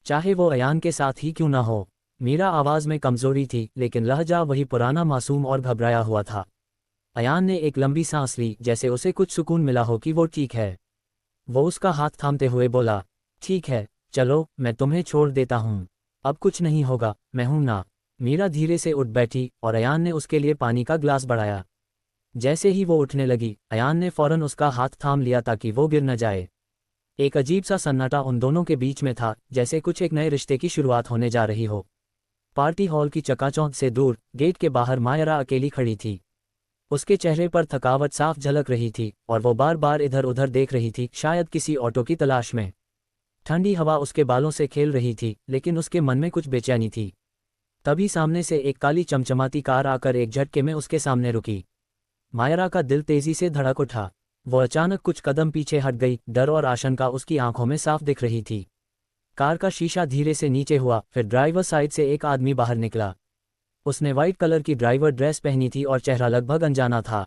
चाहे वो अयान के साथ ही क्यों ना हो। मीरा आवाज़ में कमज़ोरी थी, लेकिन लहजा वही पुराना मासूम और घबराया हुआ था। अयान ने एक लंबी सांस ली, जैसे उसे कुछ सुकून मिला हो कि वो ठीक है। वो उसका हाथ थामते हुए बोला, ठीक है, चलो मैं तुम्हें छोड़ देता हूँ, अब कुछ नहीं होगा, मैं हूं ना। मीरा धीरे से उठ बैठी और अयान ने उसके लिए पानी का ग्लास बढ़ाया। जैसे ही वो उठने लगी, अयान ने फौरन उसका हाथ थाम लिया ताकि वो गिर न जाए। एक अजीब सा सन्नाटा उन दोनों के बीच में था, जैसे कुछ एक नए रिश्ते की शुरुआत होने जा रही हो। पार्टी हॉल की चकाचौंध से दूर गेट के बाहर मायरा अकेली खड़ी थी। उसके चेहरे पर थकावट साफ झलक रही थी और वो बार बार इधर उधर देख रही थी, शायद किसी ऑटो की तलाश में। ठंडी हवा उसके बालों से खेल रही थी, लेकिन उसके मन में कुछ बेचैनी थी। तभी सामने से एक काली चमचमाती कार आकर एक झटके में उसके सामने रुकी। मायरा का दिल तेजी से धड़क उठा। वो अचानक कुछ कदम पीछे हट गई, डर और आशंका उसकी आंखों में साफ दिख रही थी। कार का शीशा धीरे से नीचे हुआ, फिर ड्राइवर साइड से एक आदमी बाहर निकला। उसने वाइट कलर की ड्राइवर ड्रेस पहनी थी और चेहरा लगभग अनजाना था।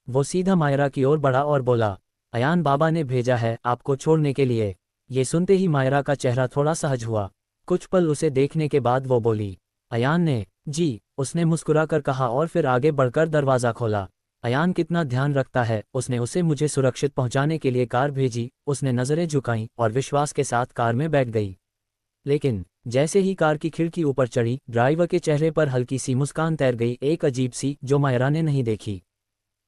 वो सीधा मायरा की ओर बढ़ा और बोला, अयान बाबा ने भेजा है आपको छोड़ने के लिए। ये सुनते ही मायरा का चेहरा थोड़ा सहज हुआ। कुछ पल उसे देखने के बाद वो बोली, अयान ने? जी, उसने मुस्कुराकर कहा और फिर आगे बढ़कर दरवाज़ा खोला। अयान कितना ध्यान रखता है, उसने उसे मुझे सुरक्षित पहुंचाने के लिए कार भेजी। उसने नज़रें झुकाईं और विश्वास के साथ कार में बैठ गई। लेकिन जैसे ही कार की खिड़की ऊपर चढ़ी, ड्राइवर के चेहरे पर हल्की सी मुस्कान तैर गई, एक अजीब सी जो मायरा ने नहीं देखी।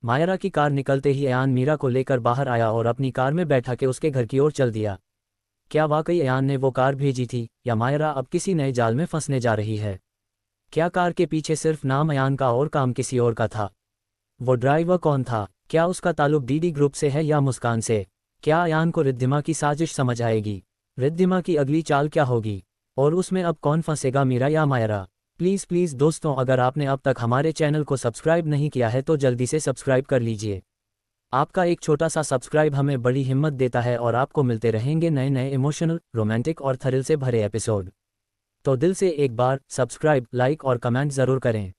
मायरा की कार निकलते ही अयान मीरा को लेकर बाहर आया और अपनी कार में बैठा के उसके घर की ओर चल दिया। क्या वाकई अयान ने वो कार भेजी थी, या मायरा अब किसी नए जाल में फंसने जा रही है? क्या कार के पीछे सिर्फ नाम अयान का और काम किसी और का था? वो ड्राइवर कौन था? क्या उसका ताल्लुक डीडी ग्रुप से है या मुस्कान से? क्या अयान को रिद्धिमा की साजिश समझ आएगी? रिद्धिमा की अगली चाल क्या होगी? और उसमें अब कौन फंसेगा, मीरा या मायरा? प्लीज़ प्लीज़ दोस्तों, अगर आपने अब तक हमारे चैनल को सब्सक्राइब नहीं किया है तो जल्दी से सब्सक्राइब कर लीजिए। आपका एक छोटा सा सब्सक्राइब हमें बड़ी हिम्मत देता है और आपको मिलते रहेंगे नए नए इमोशनल, रोमांटिक और थ्रिल से भरे एपिसोड। तो दिल से एक बार सब्सक्राइब, लाइक और कमेंट ज़रूर करें।